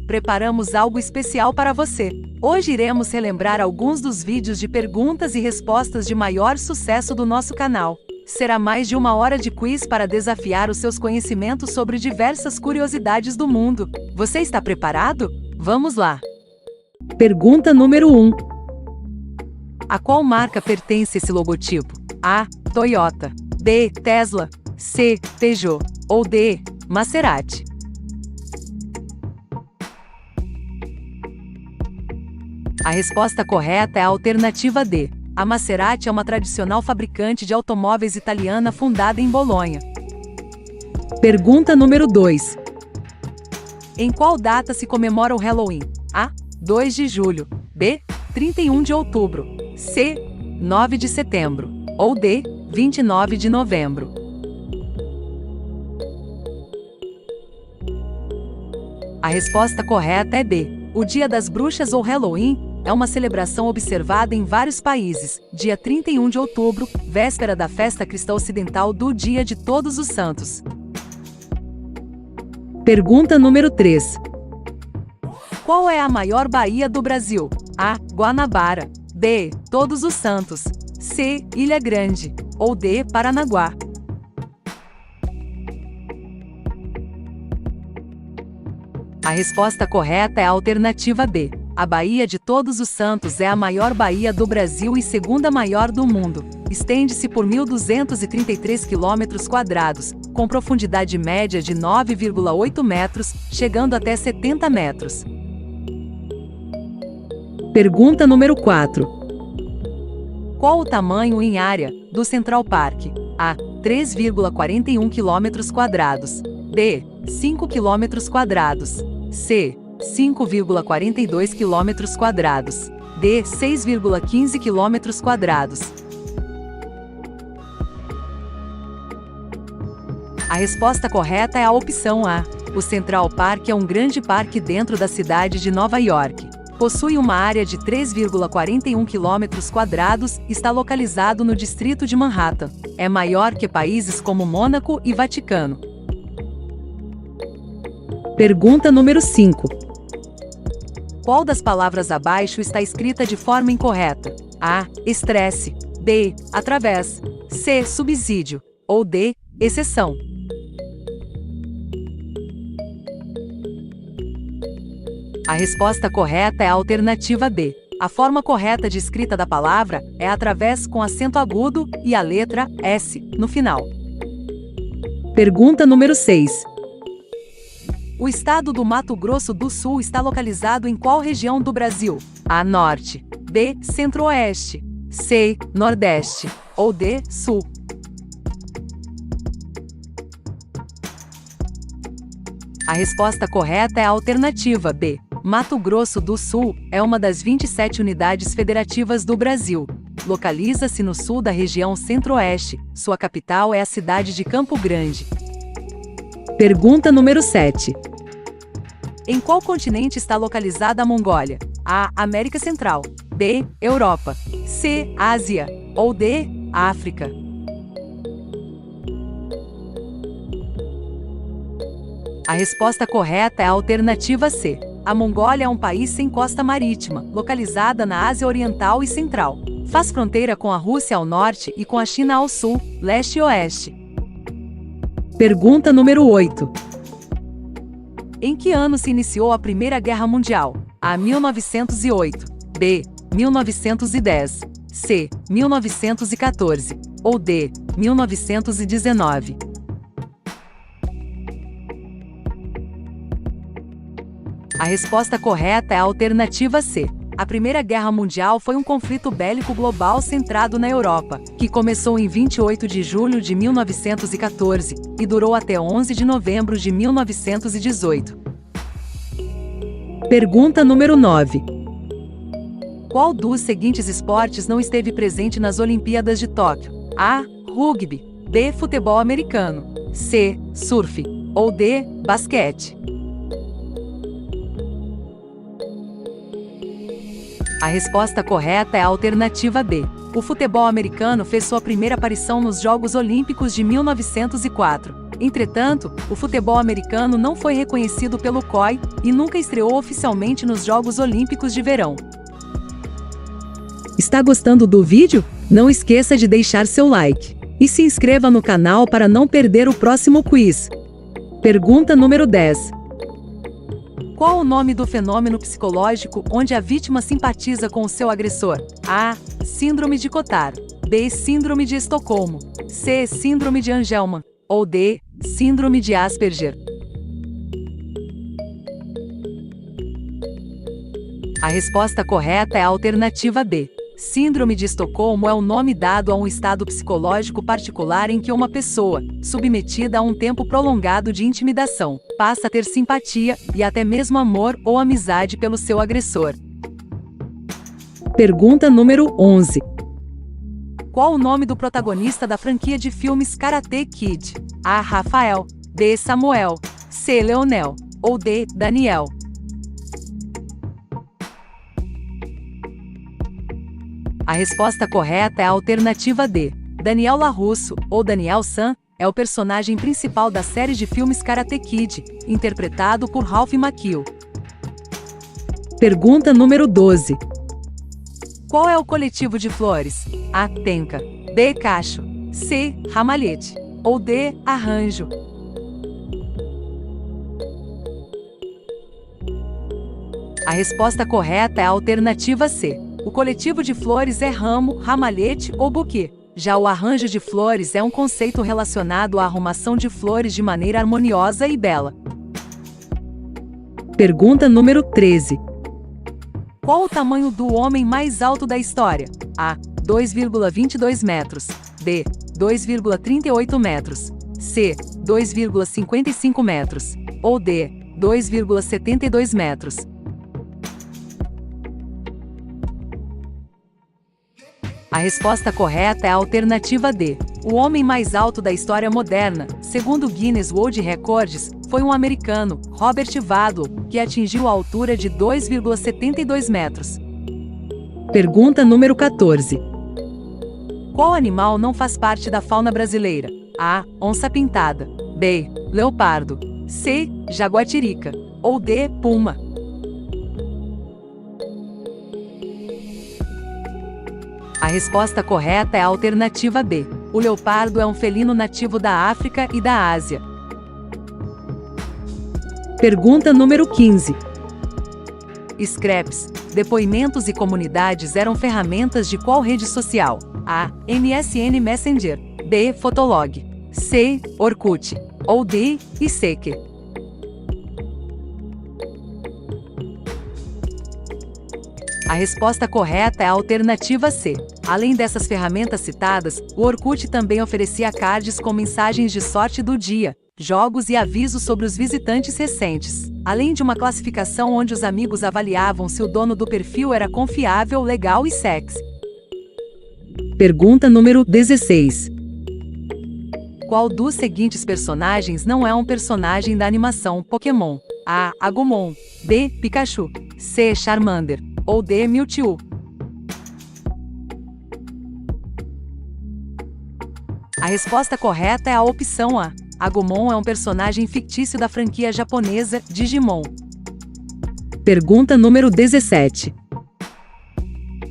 Preparamos algo especial para você. Hoje iremos relembrar alguns dos vídeos de perguntas e respostas de maior sucesso do nosso canal. Será mais de 1 hora de quiz para desafiar os seus conhecimentos sobre diversas curiosidades do mundo. Você está preparado? Vamos lá! Pergunta número 1. A qual marca pertence esse logotipo? A. Toyota. B. Tesla. C. Peugeot. Ou D. Maserati. A resposta correta é a alternativa D. A Maserati é uma tradicional fabricante de automóveis italiana fundada em Bolonha. Pergunta número 2. Em qual data se comemora o Halloween? A. 2 de julho. B. 31 de outubro. C. 9 de setembro. Ou D. 29 de novembro. A resposta correta é B. O Dia das Bruxas ou Halloween é uma celebração observada em vários países, dia 31 de outubro, véspera da festa cristã ocidental do Dia de Todos os Santos. Pergunta número 3. Qual é a maior baía do Brasil? A. Guanabara. B. Todos os Santos. C. Ilha Grande. Ou D. Paranaguá. A resposta correta é a alternativa B. A Baía de Todos os Santos é a maior baía do Brasil e segunda maior do mundo. Estende-se por 1.233 km², com profundidade média de 9,8 metros, chegando até 70 metros. Pergunta número 4. Qual o tamanho em área do Central Park? A. 3,41 km². B. 5 km². C. 5,42 km². D. 6,15 km². A resposta correta é a opção A. O Central Park é um grande parque dentro da cidade de Nova York. Possui uma área de 3,41 km², está localizado no distrito de Manhattan. É maior que países como Mônaco e Vaticano. Pergunta número 5. Qual das palavras abaixo está escrita de forma incorreta? A. Estresse. B. Através. C. Subsídio. Ou D. Exceção. A resposta correta é a alternativa B. A forma correta de escrita da palavra é através com acento agudo e a letra S no final. Pergunta número 6. O estado do Mato Grosso do Sul está localizado em qual região do Brasil? A. Norte. B. Centro-Oeste. C. Nordeste. Ou D. Sul. A resposta correta é a alternativa B. Mato Grosso do Sul é uma das 27 unidades federativas do Brasil. Localiza-se no sul da região Centro-Oeste. Sua capital é a cidade de Campo Grande. Pergunta número 7. Em qual continente está localizada a Mongólia? A. América Central. B. Europa. C. Ásia. Ou D. África. A resposta correta é a alternativa C. A Mongólia é um país sem costa marítima, localizada na Ásia Oriental e Central. Faz fronteira com a Rússia ao norte e com a China ao sul, leste e oeste. Pergunta número 8. Em que ano se iniciou a Primeira Guerra Mundial? A. 1908. B. 1910. C. 1914. Ou D. 1919. A resposta correta é a alternativa C. A Primeira Guerra Mundial foi um conflito bélico global centrado na Europa, que começou em 28 de julho de 1914 e durou até 11 de novembro de 1918. Pergunta número 9. Qual dos seguintes esportes não esteve presente nas Olimpíadas de Tóquio? A. Rugby. B. Futebol americano. C. Surf. Ou D. Basquete. A resposta correta é a alternativa B. O futebol americano fez sua primeira aparição nos Jogos Olímpicos de 1904. Entretanto, o futebol americano não foi reconhecido pelo COI e nunca estreou oficialmente nos Jogos Olímpicos de Verão. Está gostando do vídeo? Não esqueça de deixar seu like e se inscreva no canal para não perder o próximo quiz. Pergunta número 10. Qual o nome do fenômeno psicológico onde a vítima simpatiza com o seu agressor? A. Síndrome de Cotard. B. Síndrome de Estocolmo. C. Síndrome de Angelman. Ou D. Síndrome de Asperger. A resposta correta é a alternativa B. Síndrome de Estocolmo é o nome dado a um estado psicológico particular em que uma pessoa, submetida a um tempo prolongado de intimidação, passa a ter simpatia e até mesmo amor ou amizade pelo seu agressor. Pergunta número 11. Qual o nome do protagonista da franquia de filmes Karate Kid? A. Rafael. B. Samuel. C. Leonel. Ou D. Daniel. A resposta correta é a alternativa D. Daniel LaRusso, ou Daniel San, é o personagem principal da série de filmes Karate Kid, interpretado por Ralph Macchio. Pergunta número 12. Qual é o coletivo de flores? A. Tenca. B. Cacho. C. Ramalhete. Ou D. Arranjo. A resposta correta é a alternativa C. O coletivo de flores é ramo, ramalhete ou buquê. Já o arranjo de flores é um conceito relacionado à arrumação de flores de maneira harmoniosa e bela. Pergunta número 13. Qual o tamanho do homem mais alto da história? A. 2,22 metros. B. 2,38 metros. C. 2,55 metros. Ou D. 2,72 metros. A resposta correta é a alternativa D. O homem mais alto da história moderna, segundo o Guinness World Records, foi um americano, Robert Wadlow, que atingiu a altura de 2,72 metros. Pergunta número 14. Qual animal não faz parte da fauna brasileira? A. Onça-pintada. B. Leopardo. C. Jaguatirica. Ou D. Puma. A resposta correta é a alternativa B. O leopardo é um felino nativo da África e da Ásia. Pergunta número 15. Scraps, depoimentos e comunidades eram ferramentas de qual rede social? A. MSN Messenger. B. Fotolog. C. Orkut. Ou D. ICQ. A resposta correta é a alternativa C. Além dessas ferramentas citadas, o Orkut também oferecia cards com mensagens de sorte do dia, jogos e avisos sobre os visitantes recentes, além de uma classificação onde os amigos avaliavam se o dono do perfil era confiável, legal e sexy. Pergunta número 16. Qual dos seguintes personagens não é um personagem da animação Pokémon? A. Agumon. B. Pikachu. C. Charmander. Ou D. Mewtwo. A resposta correta é a opção A. Agumon é um personagem fictício da franquia japonesa Digimon. Pergunta número 17.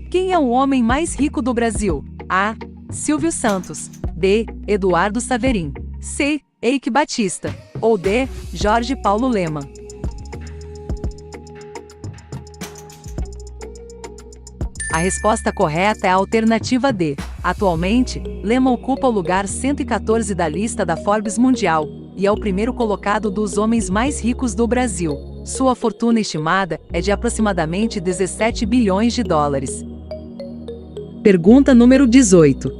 Quem é o homem mais rico do Brasil? A. Silvio Santos. B. Eduardo Saverin. C. Eike Batista. Ou D. Jorge Paulo Lemann. A resposta correta é a alternativa D. Atualmente, Lemann ocupa o lugar 114 da lista da Forbes Mundial e é o primeiro colocado dos homens mais ricos do Brasil. Sua fortuna estimada é de aproximadamente 17 bilhões de dólares. Pergunta número 18.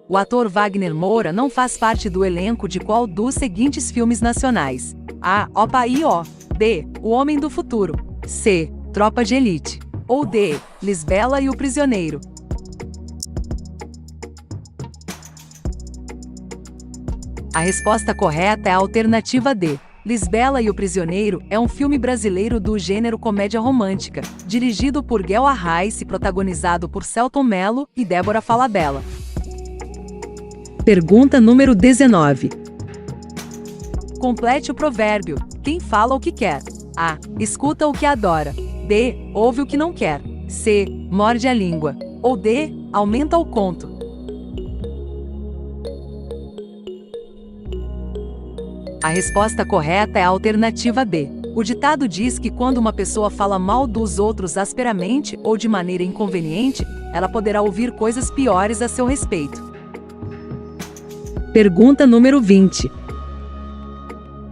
O ator Wagner Moura não faz parte do elenco de qual dos seguintes filmes nacionais? A. Opa e Ó. B. O Homem do Futuro. C. Tropa de Elite. Ou D. Lisbela e o Prisioneiro. A resposta correta é a alternativa D. Lisbela e o Prisioneiro é um filme brasileiro do gênero comédia romântica, dirigido por Guel Arraes e protagonizado por Selton Mello e Débora Falabella. Pergunta número 19. Complete o provérbio. Quem fala o que quer? A. Escuta o que adora. B. Ouve o que não quer. C. Morde a língua. Ou D. Aumenta o conto. A resposta correta é a alternativa B. O ditado diz que quando uma pessoa fala mal dos outros asperamente ou de maneira inconveniente, ela poderá ouvir coisas piores a seu respeito. Pergunta número 20.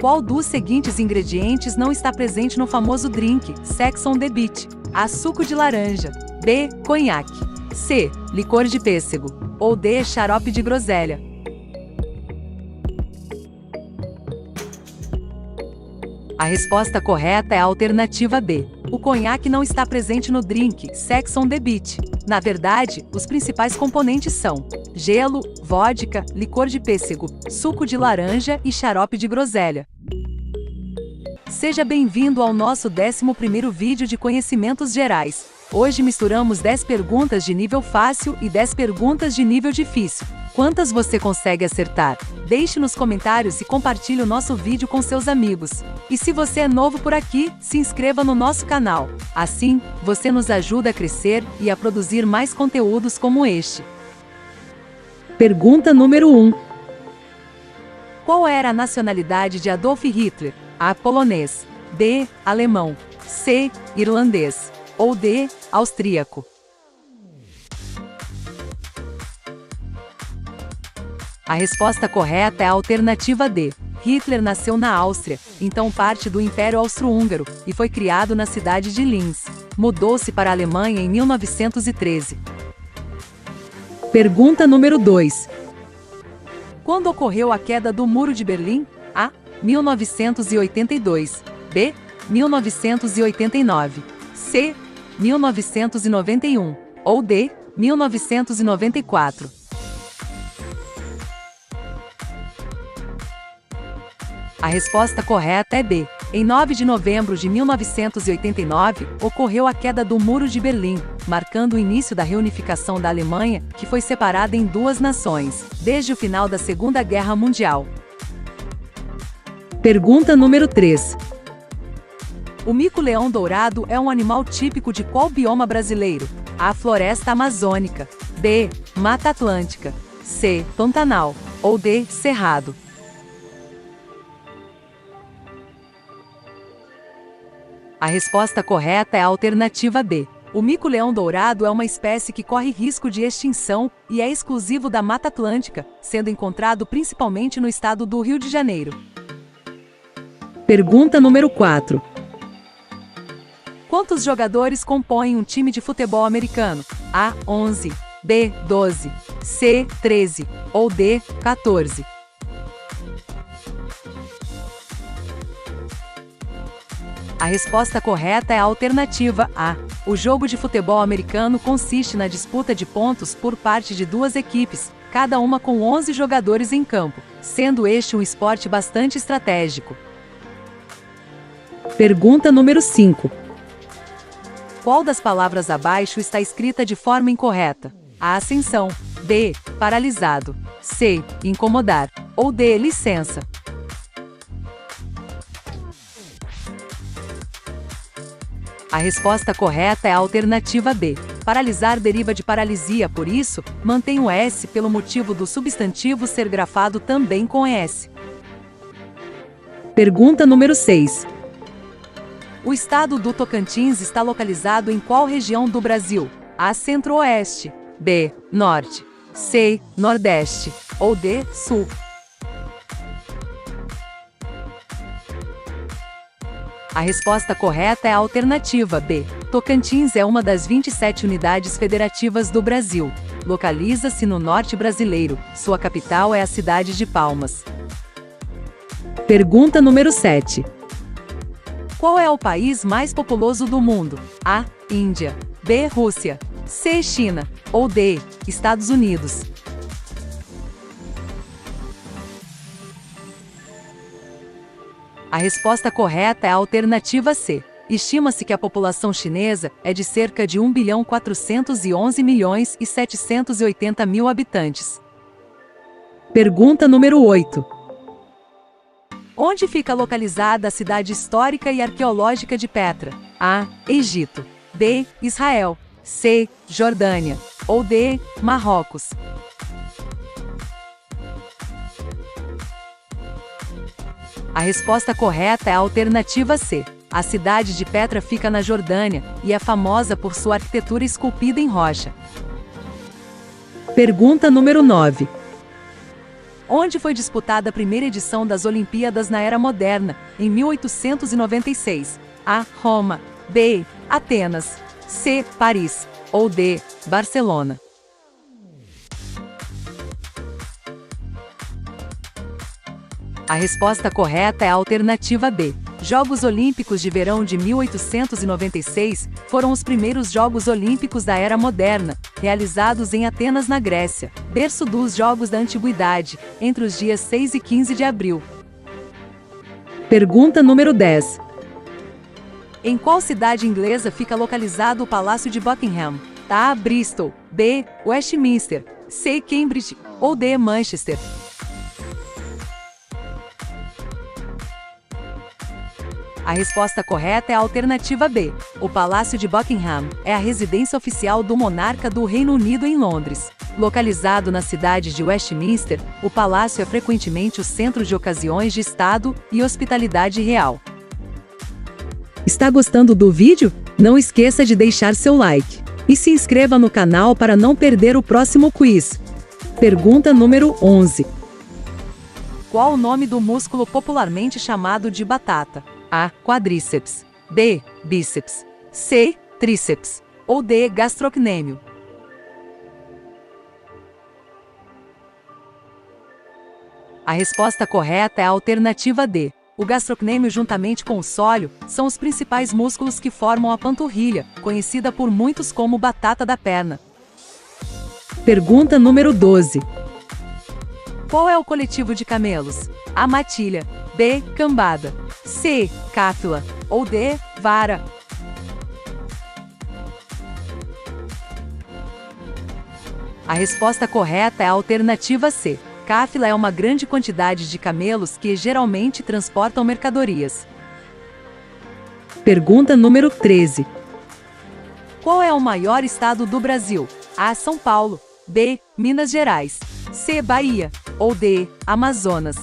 Qual dos seguintes ingredientes não está presente no famoso drink Sex on the Beach? A. Suco de laranja. B. Conhaque. C. Licor de pêssego. Ou D. Xarope de groselha. A resposta correta é a alternativa B. O conhaque não está presente no drink Sex on the Beach. Na verdade, os principais componentes são gelo, vodka, licor de pêssego, suco de laranja e xarope de groselha. Seja bem-vindo ao nosso 11º vídeo de conhecimentos gerais. Hoje misturamos 10 perguntas de nível fácil e 10 perguntas de nível difícil. Quantas você consegue acertar? Deixe nos comentários e compartilhe o nosso vídeo com seus amigos. E se você é novo por aqui, se inscreva no nosso canal. Assim, você nos ajuda a crescer e a produzir mais conteúdos como este. Pergunta número 1. Qual era a nacionalidade de Adolf Hitler? A. Polonês. B. Alemão. C. Irlandês. Ou D. Austríaco. A resposta correta é a alternativa D. Hitler nasceu na Áustria, então parte do Império Austro-Húngaro, e foi criado na cidade de Linz. Mudou-se para a Alemanha em 1913. Pergunta número 2. Quando ocorreu a queda do Muro de Berlim? A. 1982. B. 1989. C. 1991. Ou D. 1994. A resposta correta é B. Em 9 de novembro de 1989, ocorreu a queda do Muro de Berlim, marcando o início da reunificação da Alemanha, que foi separada em duas nações, desde o final da Segunda Guerra Mundial. Pergunta número 3. O mico-leão dourado é um animal típico de qual bioma brasileiro? A. Floresta amazônica. B. Mata Atlântica. C. Pantanal. Ou D. Cerrado. A resposta correta é a alternativa B. O mico-leão dourado é uma espécie que corre risco de extinção e é exclusivo da Mata Atlântica, sendo encontrado principalmente no estado do Rio de Janeiro. Pergunta número 4. Quantos jogadores compõem um time de futebol americano? A. 11. B. 12. C. 13. Ou D. 14. A resposta correta é a alternativa A. O jogo de futebol americano consiste na disputa de pontos por parte de duas equipes, cada uma com 11 jogadores em campo, sendo este um esporte bastante estratégico. Pergunta número 5. Qual das palavras abaixo está escrita de forma incorreta? A. Ascensão. B. Paralisado. C. Incomodar. Ou D. Licença. A resposta correta é a alternativa B. Paralisar deriva de paralisia, por isso, mantém o S pelo motivo do substantivo ser grafado também com S. Pergunta número 6. O estado do Tocantins está localizado em qual região do Brasil? A. Centro-Oeste. B. Norte. C. Nordeste. Ou D. Sul. A resposta correta é a alternativa B. Tocantins é uma das 27 unidades federativas do Brasil. Localiza-se no norte brasileiro. Sua capital é a cidade de Palmas. Pergunta número 7. Qual é o país mais populoso do mundo? A. Índia. B. Rússia. C. China. Ou D. Estados Unidos. A resposta correta é a alternativa C. Estima-se que a população chinesa é de cerca de 1.411.780.000 habitantes. Pergunta número 8. Onde fica localizada a cidade histórica e arqueológica de Petra? A. Egito. B. Israel. C. Jordânia. Ou D. Marrocos. A resposta correta é a alternativa C. A cidade de Petra fica na Jordânia e é famosa por sua arquitetura esculpida em rocha. Pergunta número 9. Onde foi disputada a primeira edição das Olimpíadas na Era Moderna, em 1896? A. Roma. B. Atenas. C. Paris. Ou D. Barcelona. A resposta correta é a alternativa B. Jogos Olímpicos de Verão de 1896 foram os primeiros Jogos Olímpicos da Era Moderna, realizados em Atenas, na Grécia, berço dos Jogos da Antiguidade, entre os dias 6 e 15 de abril. Pergunta número 10. Em qual cidade inglesa fica localizado o Palácio de Buckingham? A. Bristol. B. Westminster. C. Cambridge. Ou D. Manchester. A resposta correta é a alternativa B. O Palácio de Buckingham é a residência oficial do monarca do Reino Unido em Londres. Localizado na cidade de Westminster, o palácio é frequentemente o centro de ocasiões de Estado e hospitalidade real. Está gostando do vídeo? Não esqueça de deixar seu like. E se inscreva no canal para não perder o próximo quiz. Pergunta número 11. Qual o nome do músculo popularmente chamado de batata? A. Quadríceps. B. Bíceps. C. Tríceps. Ou D. Gastrocnêmio. A resposta correta é a alternativa D. O gastrocnêmio, juntamente com o sólio, são os principais músculos que formam a panturrilha, conhecida por muitos como batata da perna. Pergunta número 12. Qual é o coletivo de camelos? A. Matilha. B. Cambada. C. Cáfila. Ou D. Vara. A resposta correta é a alternativa C. Cáfila é uma grande quantidade de camelos que geralmente transportam mercadorias. Pergunta número 13. Qual é o maior estado do Brasil? A. São Paulo. B. Minas Gerais. C. Bahia. Ou D. Amazonas.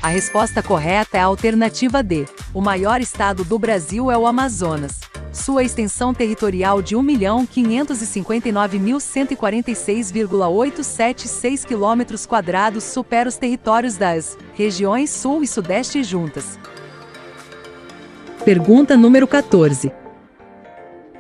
A resposta correta é a alternativa D. O maior estado do Brasil é o Amazonas. Sua extensão territorial de 1.559.146,876 km² supera os territórios das regiões Sul e Sudeste juntas. Pergunta número 14.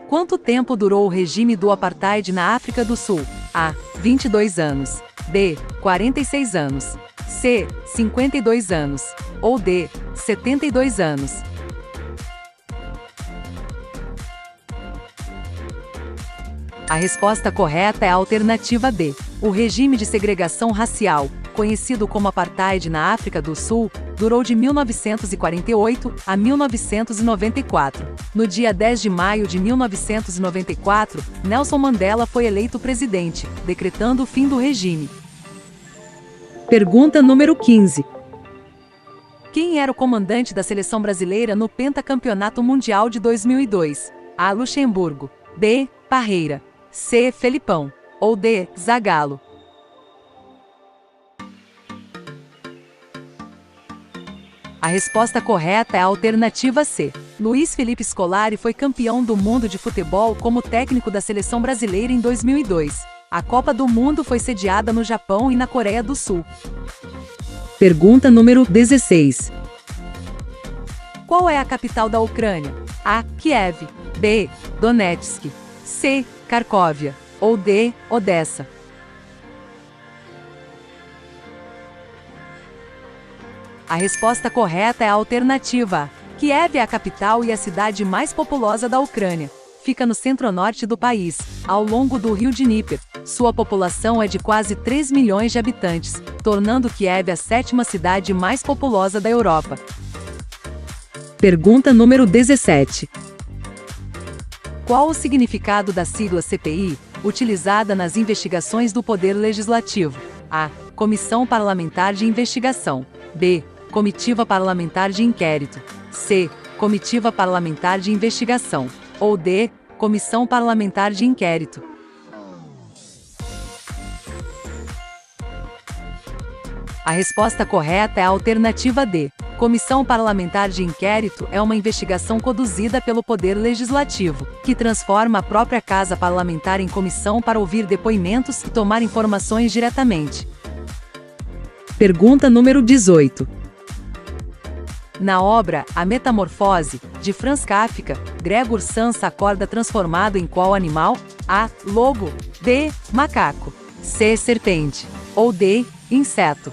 Quanto tempo durou o regime do apartheid na África do Sul? A. 22 anos. B. 46 anos. C. 52 anos. Ou D. 72 anos. A resposta correta é a alternativa B. O regime de segregação racial, conhecido como apartheid na África do Sul, durou de 1948 a 1994. No dia 10 de maio de 1994, Nelson Mandela foi eleito presidente, decretando o fim do regime. Pergunta número 15. Quem era o comandante da seleção brasileira no Pentacampeonato Mundial de 2002? A. Luxemburgo. B. Parreira. C. Felipão. Ou D. Zagallo. A resposta correta é a alternativa C. Luiz Felipe Scolari foi campeão do mundo de futebol como técnico da seleção brasileira em 2002. A Copa do Mundo foi sediada no Japão e na Coreia do Sul. Pergunta número 16. Qual é a capital da Ucrânia? A. Kiev. B. Donetsk. C. Kharkovia. Ou D. Odessa. A resposta correta é a alternativa A. Kiev é a capital e a cidade mais populosa da Ucrânia. Fica no centro-norte do país, ao longo do rio Dnieper. Sua população é de quase 3 milhões de habitantes, tornando Kiev a 7ª cidade mais populosa da Europa. Pergunta número 17. Qual o significado da sigla CPI, Utilizada nas investigações do Poder Legislativo. A. Comissão Parlamentar de Investigação. B. Comitiva Parlamentar de Inquérito. C. Comitiva Parlamentar de Investigação. Ou D. Comissão Parlamentar de Inquérito. A resposta correta é a alternativa D. Comissão Parlamentar de Inquérito é uma investigação conduzida pelo Poder Legislativo, que transforma a própria Casa Parlamentar em comissão para ouvir depoimentos e tomar informações diretamente. Pergunta número 18. Na obra A Metamorfose, de Franz Kafka, Gregor Samsa acorda transformado em qual animal? A. Lobo. B. Macaco. C. Serpente. Ou D. Inseto.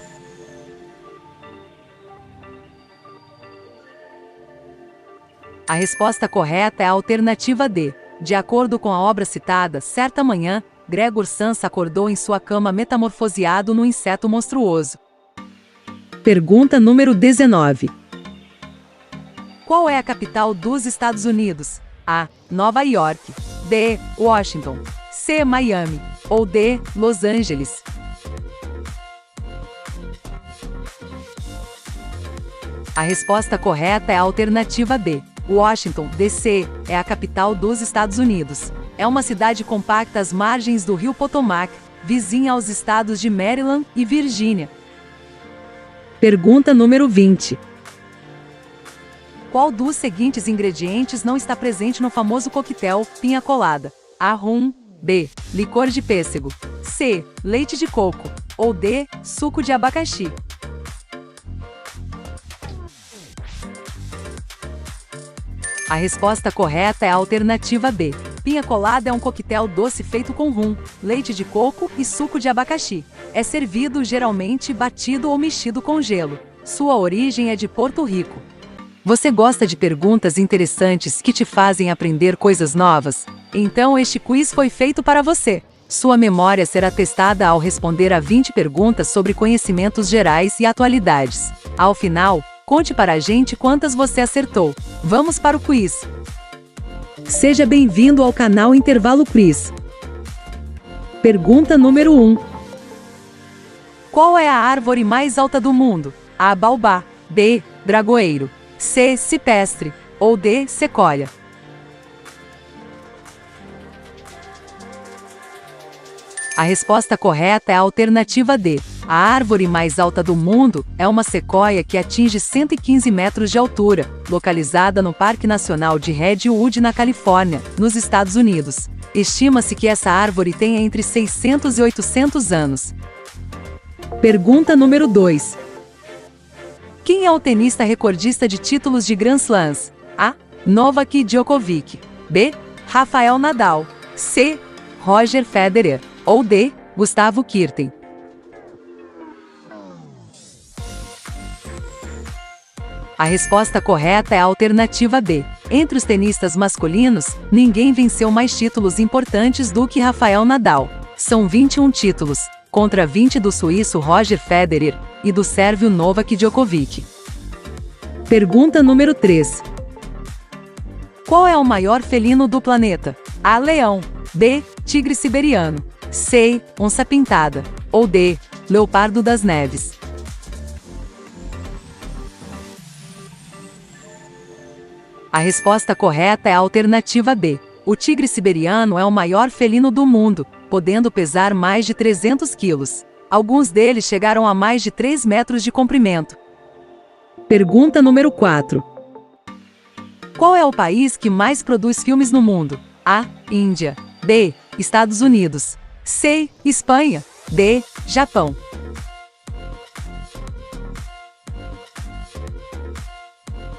A resposta correta é a alternativa D. De acordo com a obra citada, certa manhã, Gregor Samsa acordou em sua cama metamorfoseado num inseto monstruoso. Pergunta número 19. Qual é a capital dos Estados Unidos? A. Nova York. B. Washington. C. Miami. Ou D. Los Angeles. A resposta correta é a alternativa B. Washington, D.C., é a capital dos Estados Unidos. É uma cidade compacta às margens do rio Potomac, vizinha aos estados de Maryland e Virgínia. Pergunta número 20. Qual dos seguintes ingredientes não está presente no famoso coquetel Piña Colada? A. Rum. B. Licor de pêssego. C. Leite de coco. Ou D. Suco de abacaxi. A resposta correta é a alternativa B. Piña Colada é um coquetel doce feito com rum, leite de coco e suco de abacaxi. É servido geralmente batido ou mexido com gelo. Sua origem é de Porto Rico. Você gosta de perguntas interessantes que te fazem aprender coisas novas? Então este quiz foi feito para você. Sua memória será testada ao responder a 20 perguntas sobre conhecimentos gerais e atualidades. Ao final, conte para a gente quantas você acertou. Vamos para o quiz. Seja bem-vindo ao canal Intervalo Quiz. Pergunta número 1. Qual é a árvore mais alta do mundo? A. Baobá. B. Dragoeiro. C. Cipestre. Ou D. Sequoia. A resposta correta é a alternativa D. A árvore mais alta do mundo é uma sequoia que atinge 115 metros de altura, localizada no Parque Nacional de Redwood, na Califórnia, nos Estados Unidos. Estima-se que essa árvore tenha entre 600 e 800 anos. Pergunta número 2. Quem é o tenista recordista de títulos de Grand Slams? A. Novak Djokovic. B. Rafael Nadal. C. Roger Federer. Ou D. Gustavo Kuerten. A resposta correta é a alternativa B. Entre os tenistas masculinos, ninguém venceu mais títulos importantes do que Rafael Nadal. São 21 títulos, contra 20 do suíço Roger Federer e do sérvio Novak Djokovic. Pergunta número 3. Qual é o maior felino do planeta? A. Leão. B. Tigre siberiano. C. Onça-pintada. Ou D. Leopardo das neves. A resposta correta é a alternativa B. O tigre siberiano é o maior felino do mundo, podendo pesar mais de 300 quilos. Alguns deles chegaram a mais de 3 metros de comprimento. Pergunta número 4. Qual é o país que mais produz filmes no mundo? A. Índia. B. Estados Unidos. C. Espanha. D. Japão.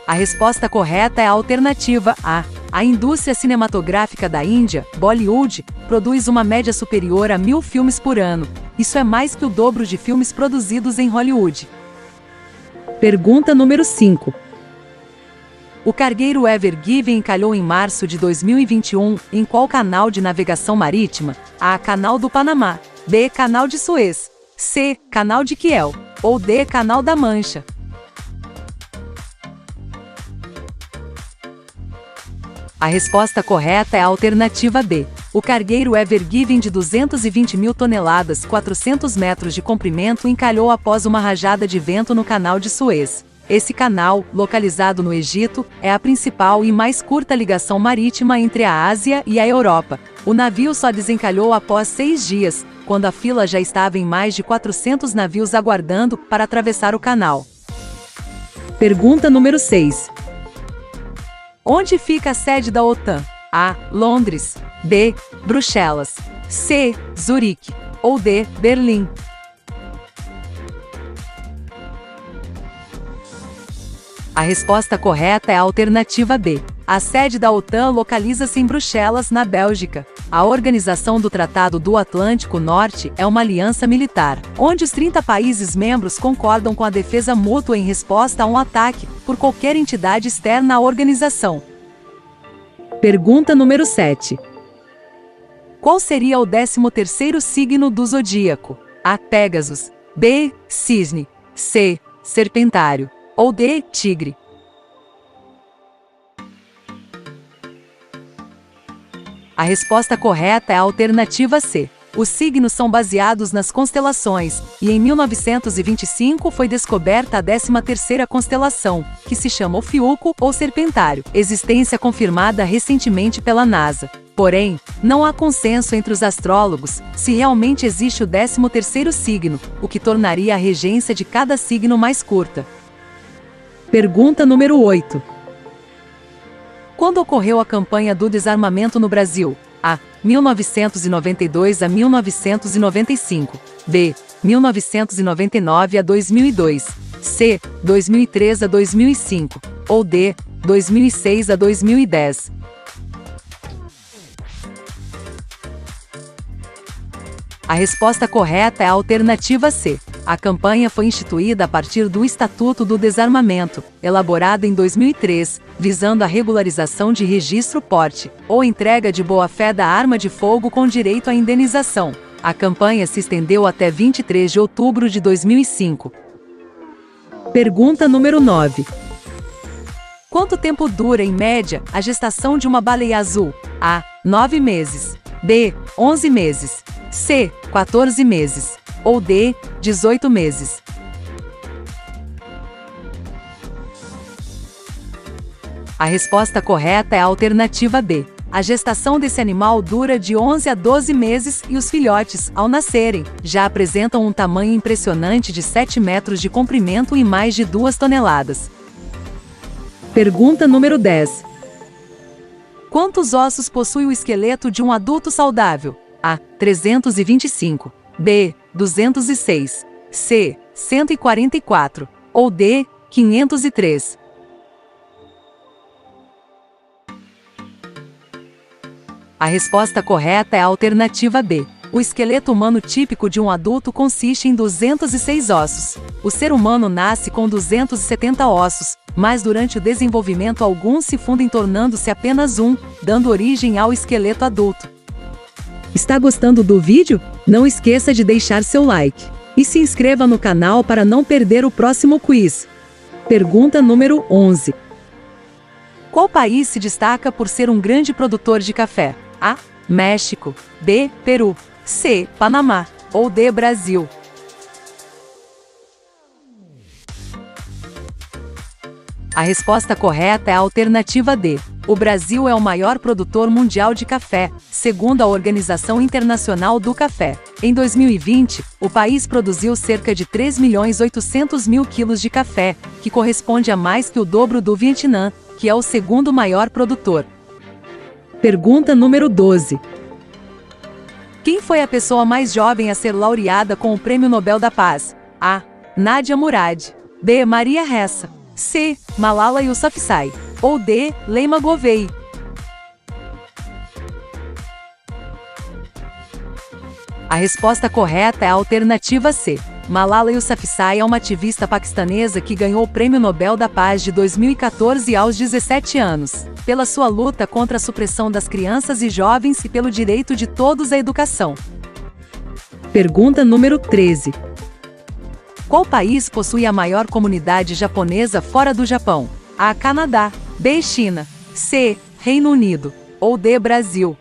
A resposta correta é a alternativa A. A indústria cinematográfica da Índia, Bollywood, produz uma média superior a 1.000 filmes por ano. Isso é mais que o dobro de filmes produzidos em Hollywood. Pergunta número 5. O cargueiro Ever Given encalhou em março de 2021 em qual canal de navegação marítima? A. Canal do Panamá. B. Canal de Suez. C. Canal de Kiel. Ou D. Canal da Mancha. A resposta correta é a alternativa B. O cargueiro Ever Given de 220 mil toneladas, 400 metros de comprimento, encalhou após uma rajada de vento no Canal de Suez. Esse canal, localizado no Egito, é a principal e mais curta ligação marítima entre a Ásia e a Europa. O navio só desencalhou após 6 dias, quando a fila já estava em mais de 400 navios aguardando para atravessar o canal. Pergunta número 6. Onde fica a sede da OTAN? A. Londres. B. Bruxelas. C. Zurique. Ou D. Berlim. A resposta correta é a alternativa B. A sede da OTAN localiza-se em Bruxelas, na Bélgica. A Organização do Tratado do Atlântico Norte é uma aliança militar, onde os 30 países membros concordam com a defesa mútua em resposta a um ataque por qualquer entidade externa à organização. Pergunta número 7. Qual seria o 13º signo do zodíaco? A. Pégasus. B. Cisne. C. Serpentário. Ou D. Tigre. A resposta correta é a alternativa C. Os signos são baseados nas constelações, e em 1925 foi descoberta a 13ª constelação, que se chama Ofiuco ou Serpentário, existência confirmada recentemente pela NASA. Porém, não há consenso entre os astrólogos se realmente existe o 13º signo, o que tornaria a regência de cada signo mais curta. Pergunta número 8. Quando ocorreu a campanha do desarmamento no Brasil? A. 1992 a 1995. B. 1999 a 2002. C. 2003 a 2005. Ou D. 2006 a 2010. A resposta correta é a alternativa C. A campanha foi instituída a partir do Estatuto do Desarmamento, elaborado em 2003, visando a regularização de registro, porte ou entrega de boa-fé da arma de fogo com direito à indenização. A campanha se estendeu até 23 de outubro de 2005. Pergunta número 9. Quanto tempo dura, em média, a gestação de uma baleia azul? A. 9 meses. B. 11 meses. C. 14 meses. Ou D. 18 meses. A resposta correta é a alternativa B. A gestação desse animal dura de 11 a 12 meses e os filhotes, ao nascerem, já apresentam um tamanho impressionante de 7 metros de comprimento e mais de 2 toneladas. Pergunta número 10. Quantos ossos possui o esqueleto de um adulto saudável? A. 325. B. 206. C. 144. Ou D. 503. A resposta correta é a alternativa B. O esqueleto humano típico de um adulto consiste em 206 ossos. O ser humano nasce com 270 ossos, mas durante o desenvolvimento alguns se fundem tornando-se apenas um, dando origem ao esqueleto adulto. Está gostando do vídeo? Não esqueça de deixar seu like. E se inscreva no canal para não perder o próximo quiz. Pergunta número 11. Qual país se destaca por ser um grande produtor de café? A. México. B. Peru. C. Panamá. Ou D. Brasil. A resposta correta é a alternativa D. O Brasil é o maior produtor mundial de café, segundo a Organização Internacional do Café. Em 2020, o país produziu cerca de 3.800.000 quilos de café, que corresponde a mais que o dobro do Vietnã, que é o segundo maior produtor. Pergunta número 12. Quem foi a pessoa mais jovem a ser laureada com o Prêmio Nobel da Paz? A. Nadia Murad. B. Maria Ressa. C. Malala Yousafzai. Ou D. Leima Govei. A resposta correta é a alternativa C. Malala Yousafzai é uma ativista paquistanesa que ganhou o Prêmio Nobel da Paz de 2014 aos 17 anos, pela sua luta contra a supressão das crianças e jovens e pelo direito de todos à educação. Pergunta número 13. Qual país possui a maior comunidade japonesa fora do Japão? A. Canadá. B. China. C. Reino Unido. Ou D. Brasil.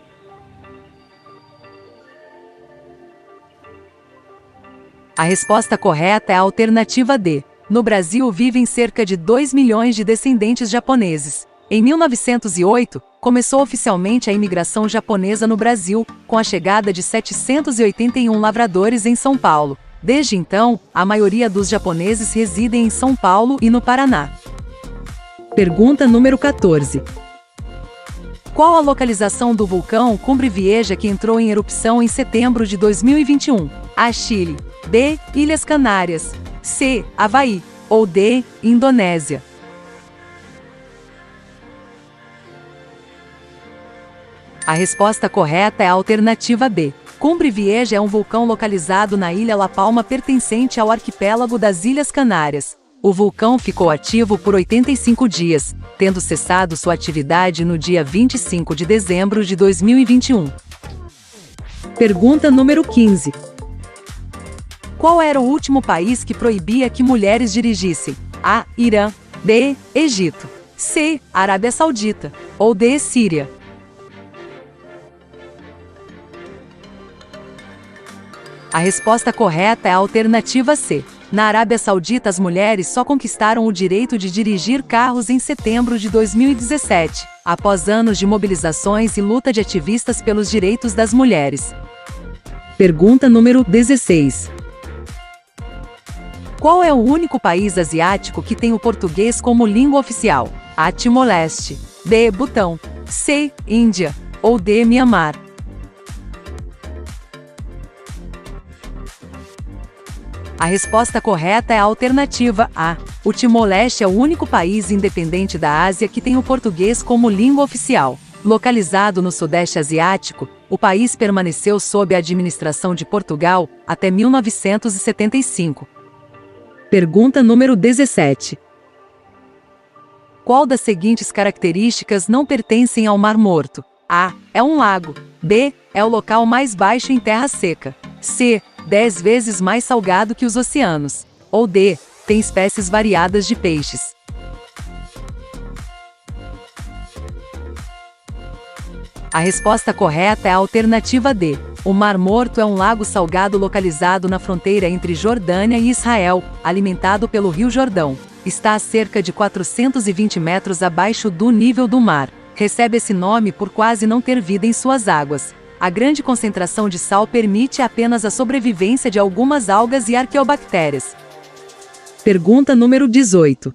A resposta correta é a alternativa D. No Brasil vivem cerca de 2 milhões de descendentes japoneses. Em 1908, começou oficialmente a imigração japonesa no Brasil, com a chegada de 781 lavradores em São Paulo. Desde então, a maioria dos japoneses residem em São Paulo e no Paraná. Pergunta número 14. Qual a localização do vulcão Cumbre Vieja que entrou em erupção em setembro de 2021? A. Chile. B. Ilhas Canárias. C. Havaí. Ou D. Indonésia. A resposta correta é a alternativa B. Cumbre Vieja é um vulcão localizado na ilha La Palma pertencente ao arquipélago das Ilhas Canárias. O vulcão ficou ativo por 85 dias, tendo cessado sua atividade no dia 25 de dezembro de 2021. Pergunta número 15. Qual era o último país que proibia que mulheres dirigissem? A. Irã. B. Egito. C. Arábia Saudita. Ou D. Síria. A resposta correta é a alternativa C. Na Arábia Saudita, as mulheres só conquistaram o direito de dirigir carros em setembro de 2017, após anos de mobilizações e luta de ativistas pelos direitos das mulheres. Pergunta número 16. Qual é o único país asiático que tem o português como língua oficial? A. Timor-Leste. B. Butão. C. Índia. Ou D. Mianmar. A resposta correta é a alternativa A. O Timor-Leste é o único país independente da Ásia que tem o português como língua oficial. Localizado no Sudeste Asiático, o país permaneceu sob a administração de Portugal até 1975. Pergunta número 17. Qual das seguintes características não pertencem ao Mar Morto? A. É um lago. B. É o local mais baixo em terra seca. C. 10 vezes mais salgado que os oceanos. Ou D. Tem espécies variadas de peixes. A resposta correta é a alternativa D. O Mar Morto é um lago salgado localizado na fronteira entre Jordânia e Israel, alimentado pelo Rio Jordão. Está a cerca de 420 metros abaixo do nível do mar. Recebe esse nome por quase não ter vida em suas águas. A grande concentração de sal permite apenas a sobrevivência de algumas algas e arqueobactérias. Pergunta número 18.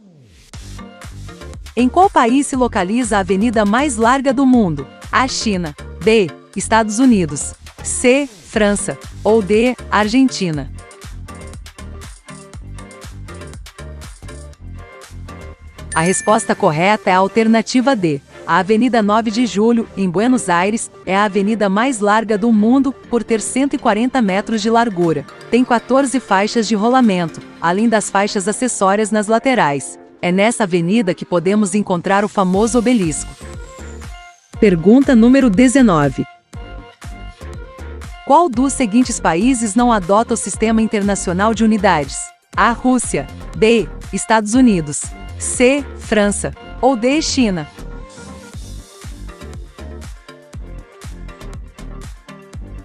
Em qual país se localiza a avenida mais larga do mundo? A. China. B. Estados Unidos. C. França. Ou D. Argentina. A resposta correta é a alternativa D. A Avenida 9 de Julho, em Buenos Aires, é a avenida mais larga do mundo, por ter 140 metros de largura. Tem 14 faixas de rolamento, além das faixas acessórias nas laterais. É nessa avenida que podemos encontrar o famoso obelisco. Pergunta número 19. Qual dos seguintes países não adota o Sistema Internacional de Unidades? A. Rússia. B. Estados Unidos. C. França. Ou D. China.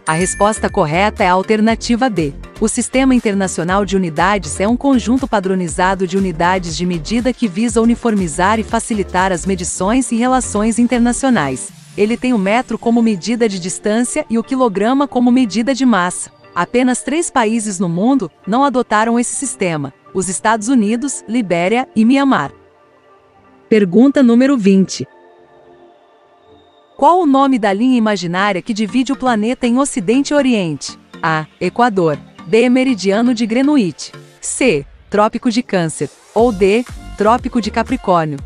A resposta correta é a alternativa B. O Sistema Internacional de Unidades é um conjunto padronizado de unidades de medida que visa uniformizar e facilitar as medições e relações internacionais. Ele tem o metro como medida de distância e o quilograma como medida de massa. Apenas 3 países no mundo não adotaram esse sistema: os Estados Unidos, Libéria e Mianmar. Pergunta número 20. Qual o nome da linha imaginária que divide o planeta em Ocidente e Oriente? A. Equador. B. Meridiano de Greenwich. C. Trópico de Câncer. Ou D. Trópico de Capricórnio.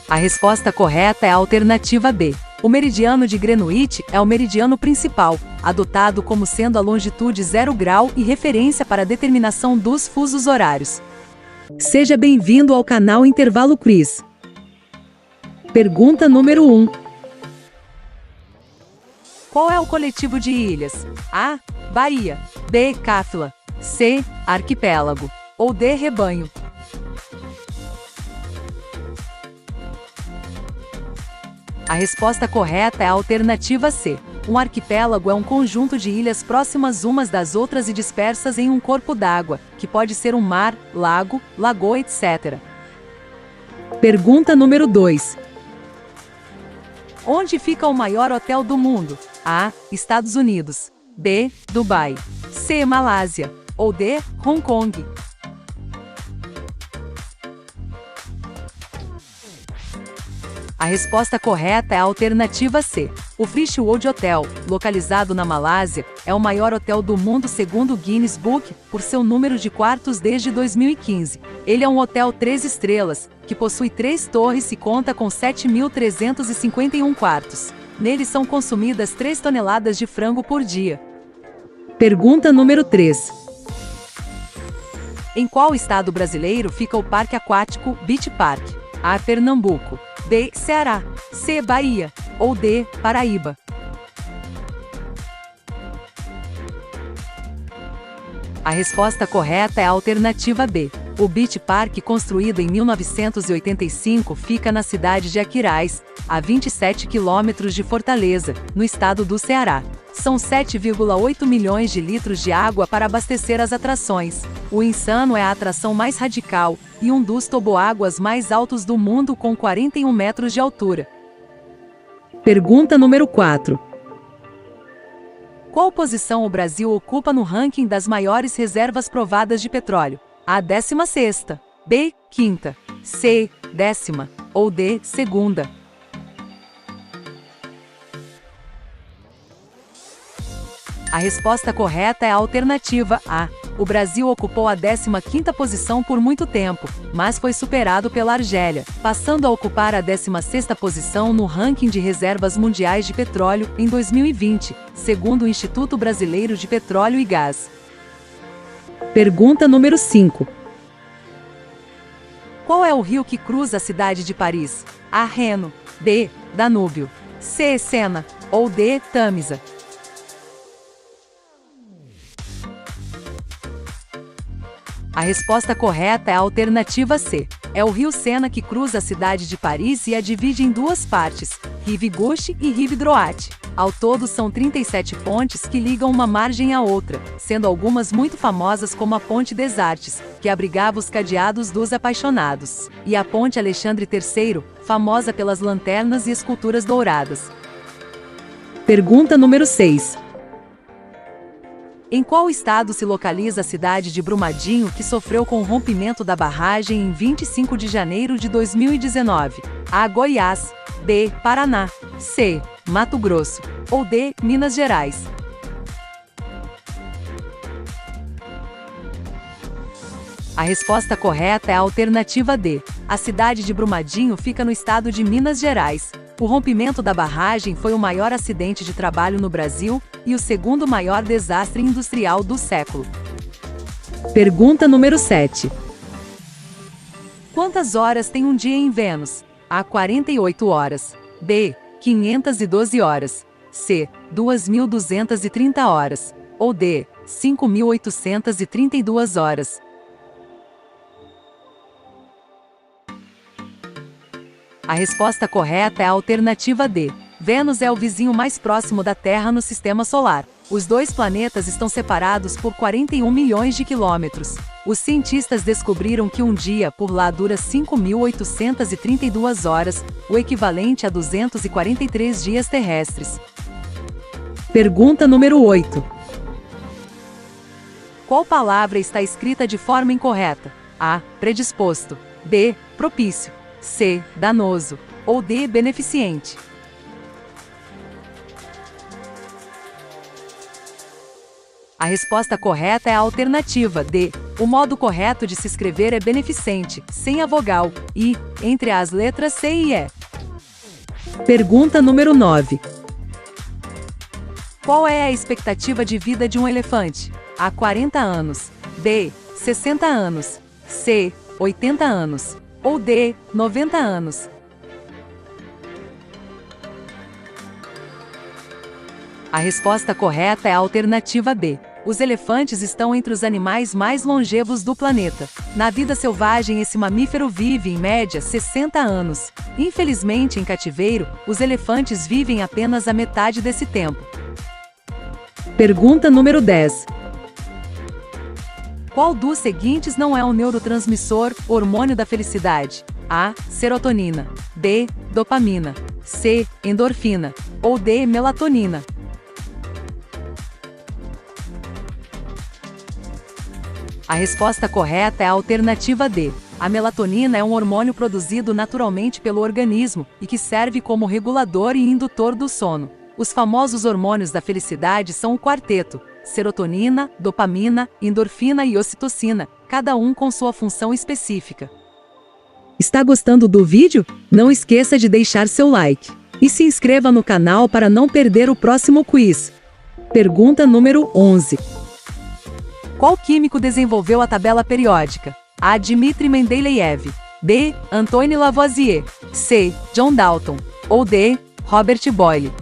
A resposta correta é a alternativa B. O meridiano de Greenwich é o meridiano principal, adotado como sendo a longitude 0 grau e referência para a determinação dos fusos horários. Seja bem-vindo ao canal Intervalo Quiz. Pergunta número 1. Qual é o coletivo de ilhas? A. Bahia. B. Cáfila. C. Arquipélago. Ou D. Rebanho. A resposta correta é a alternativa C. Um arquipélago é um conjunto de ilhas próximas umas das outras e dispersas em um corpo d'água, que pode ser um mar, lago, lagoa, etc. Pergunta número 2. Onde fica o maior hotel do mundo? A. Estados Unidos. B. Dubai. C. Malásia. Ou D. Hong Kong. A resposta correta é a alternativa C. O Freshworld Hotel, localizado na Malásia, é o maior hotel do mundo segundo o Guinness Book, por seu número de quartos desde 2015. Ele é um hotel 3 estrelas, que possui 3 torres e conta com 7.351 quartos. Nele são consumidas 3 toneladas de frango por dia. Pergunta número 3. Em qual estado brasileiro fica o parque aquático Beach Park? A. Pernambuco. B. Ceará. C. Bahia. Ou D. Paraíba. A resposta correta é a alternativa B. O Beach Park, construído em 1985, fica na cidade de Aquiraz, a 27 quilômetros de Fortaleza, no estado do Ceará. São 7,8 milhões de litros de água para abastecer as atrações. O Insano é a atração mais radical e um dos toboáguas mais altos do mundo, com 41 metros de altura. Pergunta número 4. Qual posição o Brasil ocupa no ranking das maiores reservas provadas de petróleo? A. 16ª, B. 5ª, C. 10ª ou D. 2ª. A resposta correta é a alternativa A. O Brasil ocupou a 15ª posição por muito tempo, mas foi superado pela Argélia, passando a ocupar a 16ª posição no ranking de reservas mundiais de petróleo em 2020, segundo o Instituto Brasileiro de Petróleo e Gás. Pergunta número 5. Qual é o rio que cruza a cidade de Paris? A. Reno. B. Danúbio. C. Sena. Ou D. Tâmisa. A resposta correta é a alternativa C. É o rio Sena que cruza a cidade de Paris e a divide em 2 partes, Rive Gauche e Rive Droite. Ao todo são 37 pontes que ligam uma margem à outra, sendo algumas muito famosas, como a Ponte des Arts, que abrigava os cadeados dos apaixonados, e a Ponte Alexandre III, famosa pelas lanternas e esculturas douradas. Pergunta número 6. Em qual estado se localiza a cidade de Brumadinho, que sofreu com o rompimento da barragem em 25 de janeiro de 2019? A. Goiás. B. Paraná. C. Mato Grosso. Ou D. Minas Gerais. A resposta correta é a alternativa D. A cidade de Brumadinho fica no estado de Minas Gerais. O rompimento da barragem foi o maior acidente de trabalho no Brasil e o segundo maior desastre industrial do século. Pergunta número 7. Quantas horas tem um dia em Vênus? A. 48 horas. B. 512 horas. C. 2.230 horas. Ou D. 5.832 horas. A resposta correta é a alternativa D. Vênus é o vizinho mais próximo da Terra no Sistema Solar. Os 2 planetas estão separados por 41 milhões de quilômetros. Os cientistas descobriram que um dia por lá dura 5.832 horas, o equivalente a 243 dias terrestres. Pergunta número 8. Qual palavra está escrita de forma incorreta? A. Predisposto. B. Propício. C. Danoso. Ou D. Beneficente. A resposta correta é a alternativa D. O modo correto de se escrever é beneficente, sem a vogal, e, entre as letras C e E. Pergunta número 9. Qual é a expectativa de vida de um elefante? A. 40 anos. B. 60 anos. C. 80 anos. Ou D. 90 anos. A resposta correta é a alternativa B. Os elefantes estão entre os animais mais longevos do planeta. Na vida selvagem, esse mamífero vive, em média, 60 anos. Infelizmente, em cativeiro, os elefantes vivem apenas a metade desse tempo. Pergunta número 10. Qual dos seguintes não é um neurotransmissor, hormônio da felicidade? A. Serotonina. B. Dopamina. C. Endorfina. Ou D. Melatonina. A resposta correta é a alternativa D. A melatonina é um hormônio produzido naturalmente pelo organismo e que serve como regulador e indutor do sono. Os famosos hormônios da felicidade são o quarteto: serotonina, dopamina, endorfina e ocitocina, cada um com sua função específica. Está gostando do vídeo? Não esqueça de deixar seu like e se inscreva no canal para não perder o próximo quiz. Pergunta número 11. Qual químico desenvolveu a tabela periódica? A. Dmitri Mendeleev. B. Antoine Lavoisier. C. John Dalton. Ou D. Robert Boyle.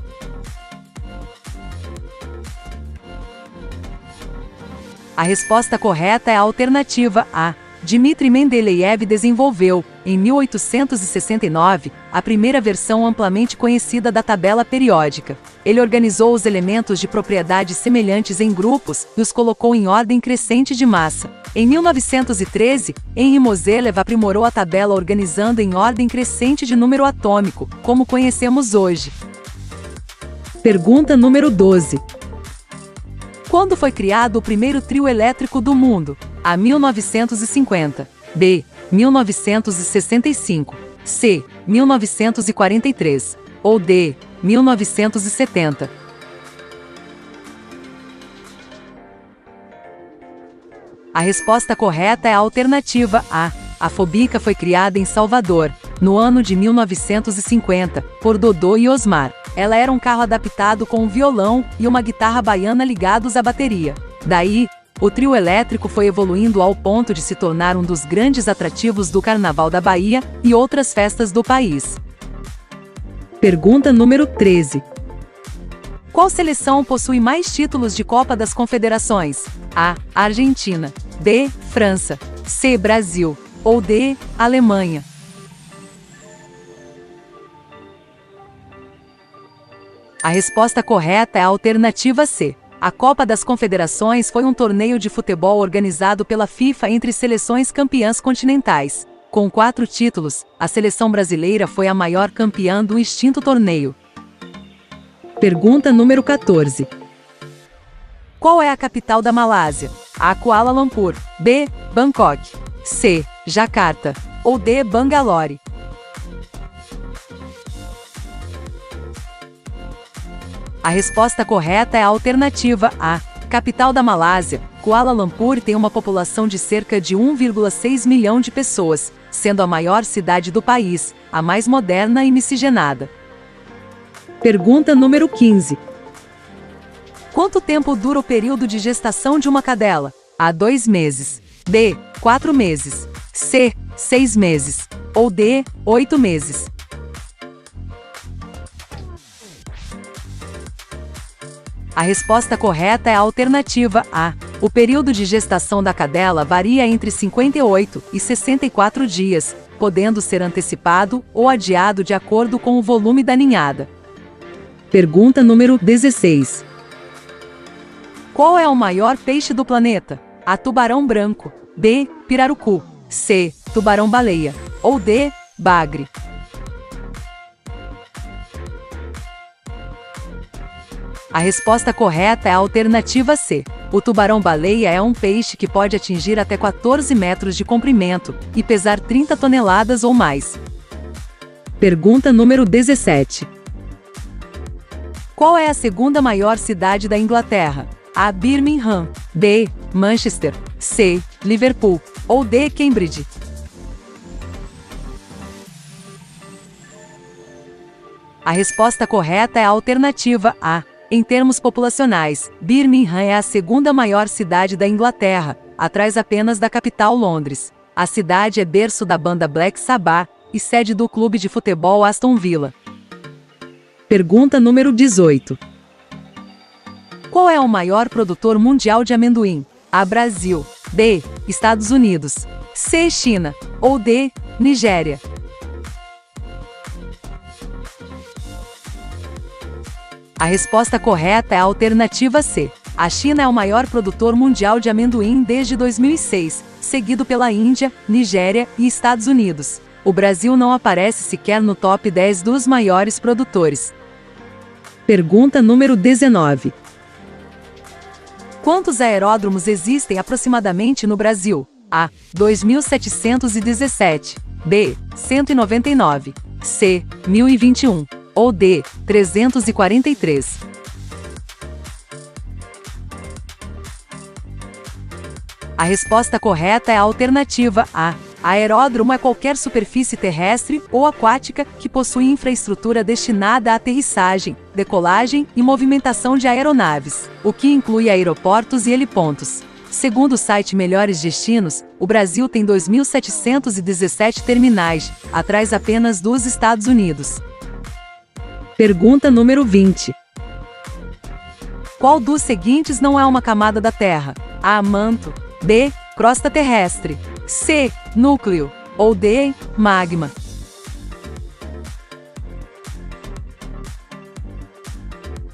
A resposta correta é a alternativa A. Dmitri Mendeleev desenvolveu, em 1869, a primeira versão amplamente conhecida da tabela periódica. Ele organizou os elementos de propriedades semelhantes em grupos e os colocou em ordem crescente de massa. Em 1913, Henri Mosellev aprimorou a tabela organizando em ordem crescente de número atômico, como conhecemos hoje. Pergunta número 12. Quando foi criado o primeiro trio elétrico do mundo? A. 1950. B. 1965. C. 1943. Ou D. 1970. A resposta correta é a alternativa A. A Fobica foi criada em Salvador, no ano de 1950, por Dodô e Osmar. Ela era um carro adaptado com um violão e uma guitarra baiana ligados à bateria. Daí, o trio elétrico foi evoluindo ao ponto de se tornar um dos grandes atrativos do Carnaval da Bahia e outras festas do país. Pergunta número 13. Qual seleção possui mais títulos de Copa das Confederações? A. Argentina. B. França. C. Brasil. Ou D. Alemanha. A resposta correta é a alternativa C. A Copa das Confederações foi um torneio de futebol organizado pela FIFA entre seleções campeãs continentais. Com 4 títulos, a seleção brasileira foi a maior campeã do extinto torneio. Pergunta número 14. Qual é a capital da Malásia? A. Kuala Lumpur. B. Bangkok. C. Jacarta. Ou D. Bangalore. A resposta correta é a alternativa A. Capital da Malásia, Kuala Lumpur tem uma população de cerca de 1,6 milhão de pessoas, sendo a maior cidade do país, a mais moderna e miscigenada. Pergunta número 15. Quanto tempo dura o período de gestação de uma cadela? A. 2 meses. B. 4 meses. C. 6 meses. Ou D. 8 meses. A resposta correta é a alternativa A. O período de gestação da cadela varia entre 58 e 64 dias, podendo ser antecipado ou adiado de acordo com o volume da ninhada. Pergunta número 16. Qual é o maior peixe do planeta? A. Tubarão branco. B. Pirarucu. C. Tubarão-baleia. Ou D. Bagre. A resposta correta é a alternativa C. O tubarão-baleia é um peixe que pode atingir até 14 metros de comprimento e pesar 30 toneladas ou mais. Pergunta número 17. Qual é a segunda maior cidade da Inglaterra? A. Birmingham. B. Manchester. C. Liverpool. Ou D. Cambridge. A resposta correta é a alternativa A. Em termos populacionais, Birmingham é a segunda maior cidade da Inglaterra, atrás apenas da capital Londres. A cidade é berço da banda Black Sabbath e sede do clube de futebol Aston Villa. Pergunta número 18. Qual é o maior produtor mundial de amendoim? A. Brasil. B. Estados Unidos. C. China. Ou D. Nigéria. A resposta correta é a alternativa C. A China é o maior produtor mundial de amendoim desde 2006, seguido pela Índia, Nigéria e Estados Unidos. O Brasil não aparece sequer no top 10 dos maiores produtores. Pergunta número 19. Quantos aeródromos existem aproximadamente no Brasil? A. 2.717. B. 199. C. 1.021. Ou D. 343. A resposta correta é a alternativa A. Aeródromo é qualquer superfície terrestre ou aquática que possui infraestrutura destinada à aterrissagem, decolagem e movimentação de aeronaves, o que inclui aeroportos e helipontos. Segundo o site Melhores Destinos, o Brasil tem 2.717 terminais, atrás apenas dos Estados Unidos. Pergunta número 20. Qual dos seguintes não é uma camada da Terra? A. Manto. B. Crosta terrestre. C. Núcleo. Ou D. Magma.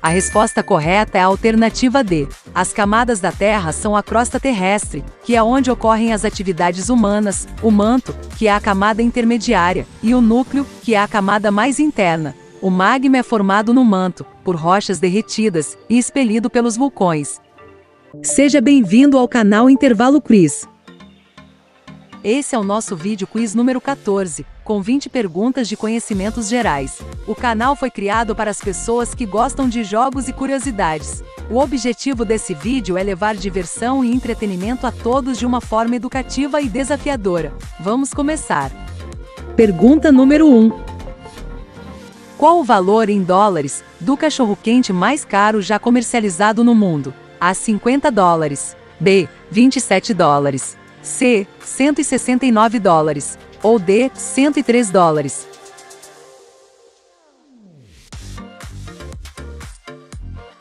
A resposta correta é a alternativa D. As camadas da Terra são a crosta terrestre, que é onde ocorrem as atividades humanas, o manto, que é a camada intermediária, e o núcleo, que é a camada mais interna. O magma é formado no manto, por rochas derretidas e expelido pelos vulcões. Seja bem-vindo ao canal Intervalo Quiz. Esse é o nosso vídeo quiz número 14, com 20 perguntas de conhecimentos gerais. O canal foi criado para as pessoas que gostam de jogos e curiosidades. O objetivo desse vídeo é levar diversão e entretenimento a todos de uma forma educativa e desafiadora. Vamos começar. Pergunta número 1. Qual o valor em dólares do cachorro-quente mais caro já comercializado no mundo? A. $50. B. $27. C. $169. Ou D. $103.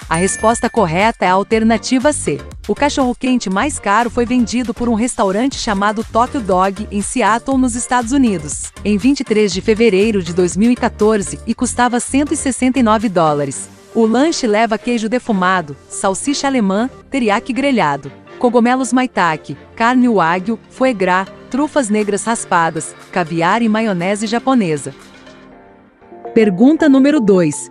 A resposta correta é a alternativa C. O cachorro-quente mais caro foi vendido por um restaurante chamado Tokyo Dog, em Seattle, nos Estados Unidos, em 23 de fevereiro de 2014 e custava $169. O lanche leva queijo defumado, salsicha alemã, teriyaki grelhado, cogumelos maitake, carne wagyu, foie gras, trufas negras raspadas, caviar e maionese japonesa. Pergunta número 2.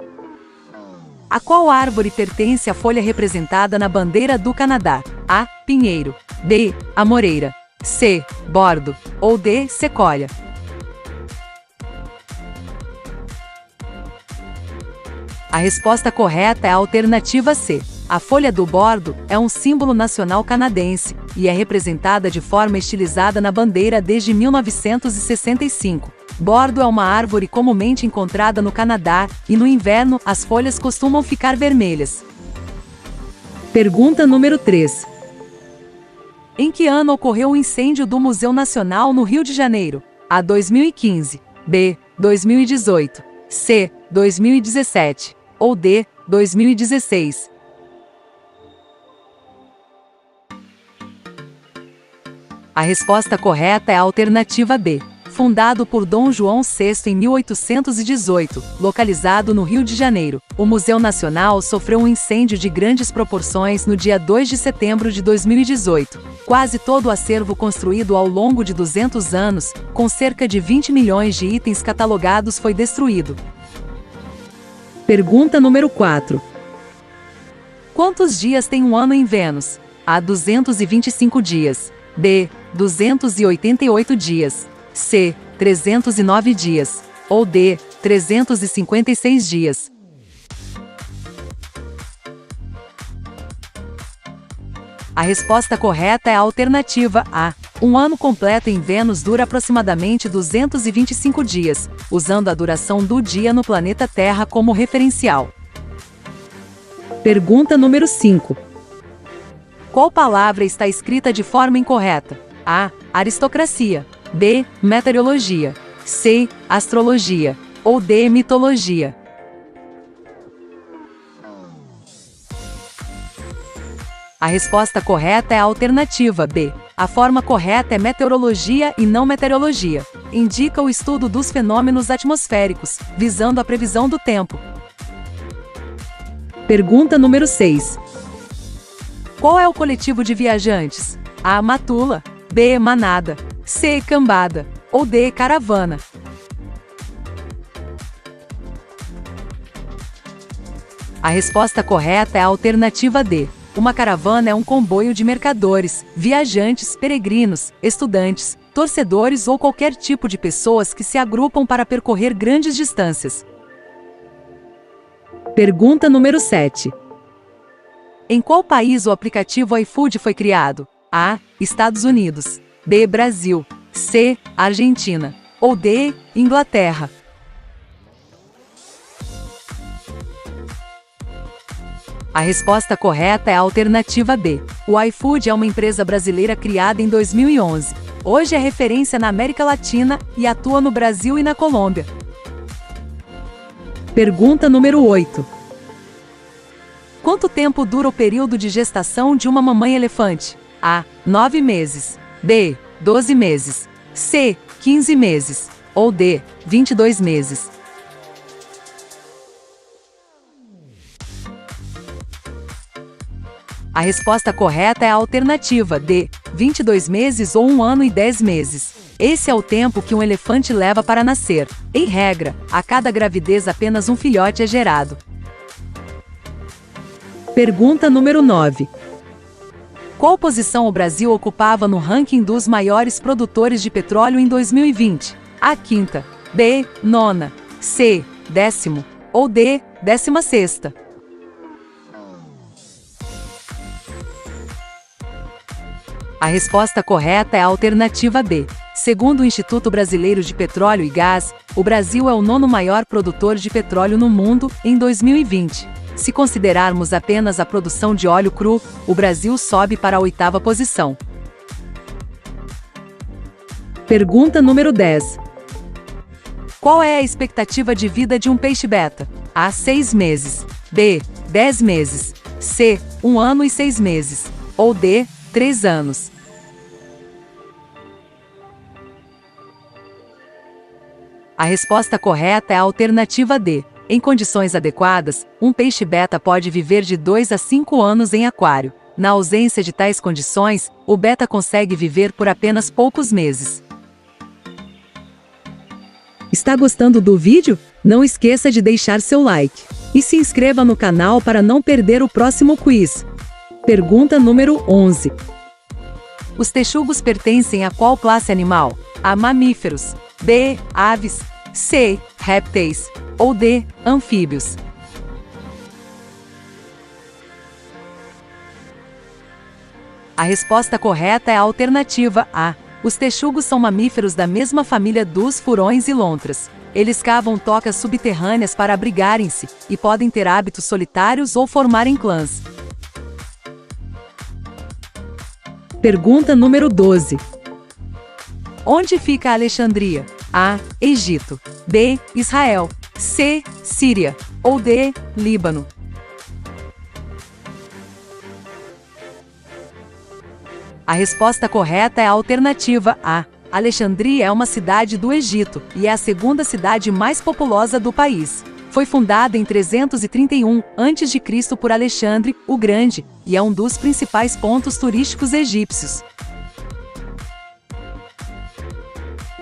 A qual árvore pertence a folha representada na bandeira do Canadá? A. Pinheiro. B. Amoreira. C. Bordo. Ou D. Sequoia. A resposta correta é a alternativa C. A folha do bordo é um símbolo nacional canadense e é representada de forma estilizada na bandeira desde 1965. Bordo é uma árvore comumente encontrada no Canadá e no inverno as folhas costumam ficar vermelhas. Pergunta número 3. Em que ano ocorreu o incêndio do Museu Nacional no Rio de Janeiro? A. 2015. B. 2018. C. 2017. Ou D. 2016. A resposta correta é a alternativa B. Fundado por Dom João VI em 1818, localizado no Rio de Janeiro, o Museu Nacional sofreu um incêndio de grandes proporções no dia 2 de setembro de 2018. Quase todo o acervo construído ao longo de 200 anos, com cerca de 20 milhões de itens catalogados, foi destruído. Pergunta número 4. Quantos dias tem um ano em Vênus? A. 225 dias. B. 288 dias. C. 309 dias. Ou D. 356 dias. A resposta correta é a alternativa A. Um ano completo em Vênus dura aproximadamente 225 dias, usando a duração do dia no planeta Terra como referencial. Pergunta número 5. Qual palavra está escrita de forma incorreta? A. Aristocracia. B. Meteorologia. C. Astrologia. Ou D. Mitologia. A resposta correta é a alternativa B. A forma correta é meteorologia e não meteorologia. Indica o estudo dos fenômenos atmosféricos, visando a previsão do tempo. Pergunta número 6. Qual é o coletivo de viajantes? A. Matula, B. Manada, C. Cambada ou D. Caravana? A resposta correta é a alternativa D. Uma caravana é um comboio de mercadores, viajantes, peregrinos, estudantes, torcedores ou qualquer tipo de pessoas que se agrupam para percorrer grandes distâncias. Pergunta número 7. Em qual país o aplicativo iFood foi criado? A. Estados Unidos, B. Brasil, C. Argentina ou D. Inglaterra? A resposta correta é a alternativa B. O iFood é uma empresa brasileira criada em 2011. Hoje é referência na América Latina e atua no Brasil e na Colômbia. Pergunta número 8. Quanto tempo dura o período de gestação de uma mamãe elefante? A. 9 meses, B. 12 meses, C. 15 meses ou D. 22 meses? A resposta correta é a alternativa D. 22 meses ou 1 ano e 10 meses. Esse é o tempo que um elefante leva para nascer. Em regra, a cada gravidez apenas um filhote é gerado. Pergunta número 9. Qual posição o Brasil ocupava no ranking dos maiores produtores de petróleo em 2020? A. Quinta, B. Nona, C. 10º ou D. 16ª? A resposta correta é a alternativa B. Segundo o Instituto Brasileiro de Petróleo e Gás, o Brasil é o 9º maior produtor de petróleo no mundo em 2020. Se considerarmos apenas a produção de óleo cru, o Brasil sobe para a 8ª posição. Pergunta número 10. Qual é a expectativa de vida de um peixe-beta? A. 6 meses, B. 10 meses, C. 1 ano e 6 meses ou D. 3 anos? A resposta correta é a alternativa D. Em condições adequadas, um peixe-beta pode viver de 2 a 5 anos em aquário. Na ausência de tais condições, o beta consegue viver por apenas poucos meses. Está gostando do vídeo? Não esqueça de deixar seu like. E se inscreva no canal para não perder o próximo quiz. Pergunta número 11. Os texugos pertencem a qual classe animal? A. Mamíferos, B. Aves, C. Répteis ou D. Anfíbios? A resposta correta é a alternativa A. Os texugos são mamíferos da mesma família dos furões e lontras. Eles cavam tocas subterrâneas para abrigarem-se e podem ter hábitos solitários ou formarem clãs. Pergunta número 12. Onde fica Alexandria? A. Egito, B. Israel, C. Síria ou D. Líbano? A resposta correta é a alternativa A. Alexandria é uma cidade do Egito e é a segunda cidade mais populosa do país. Foi fundada em 331 a.C. por Alexandre o Grande e é um dos principais pontos turísticos egípcios.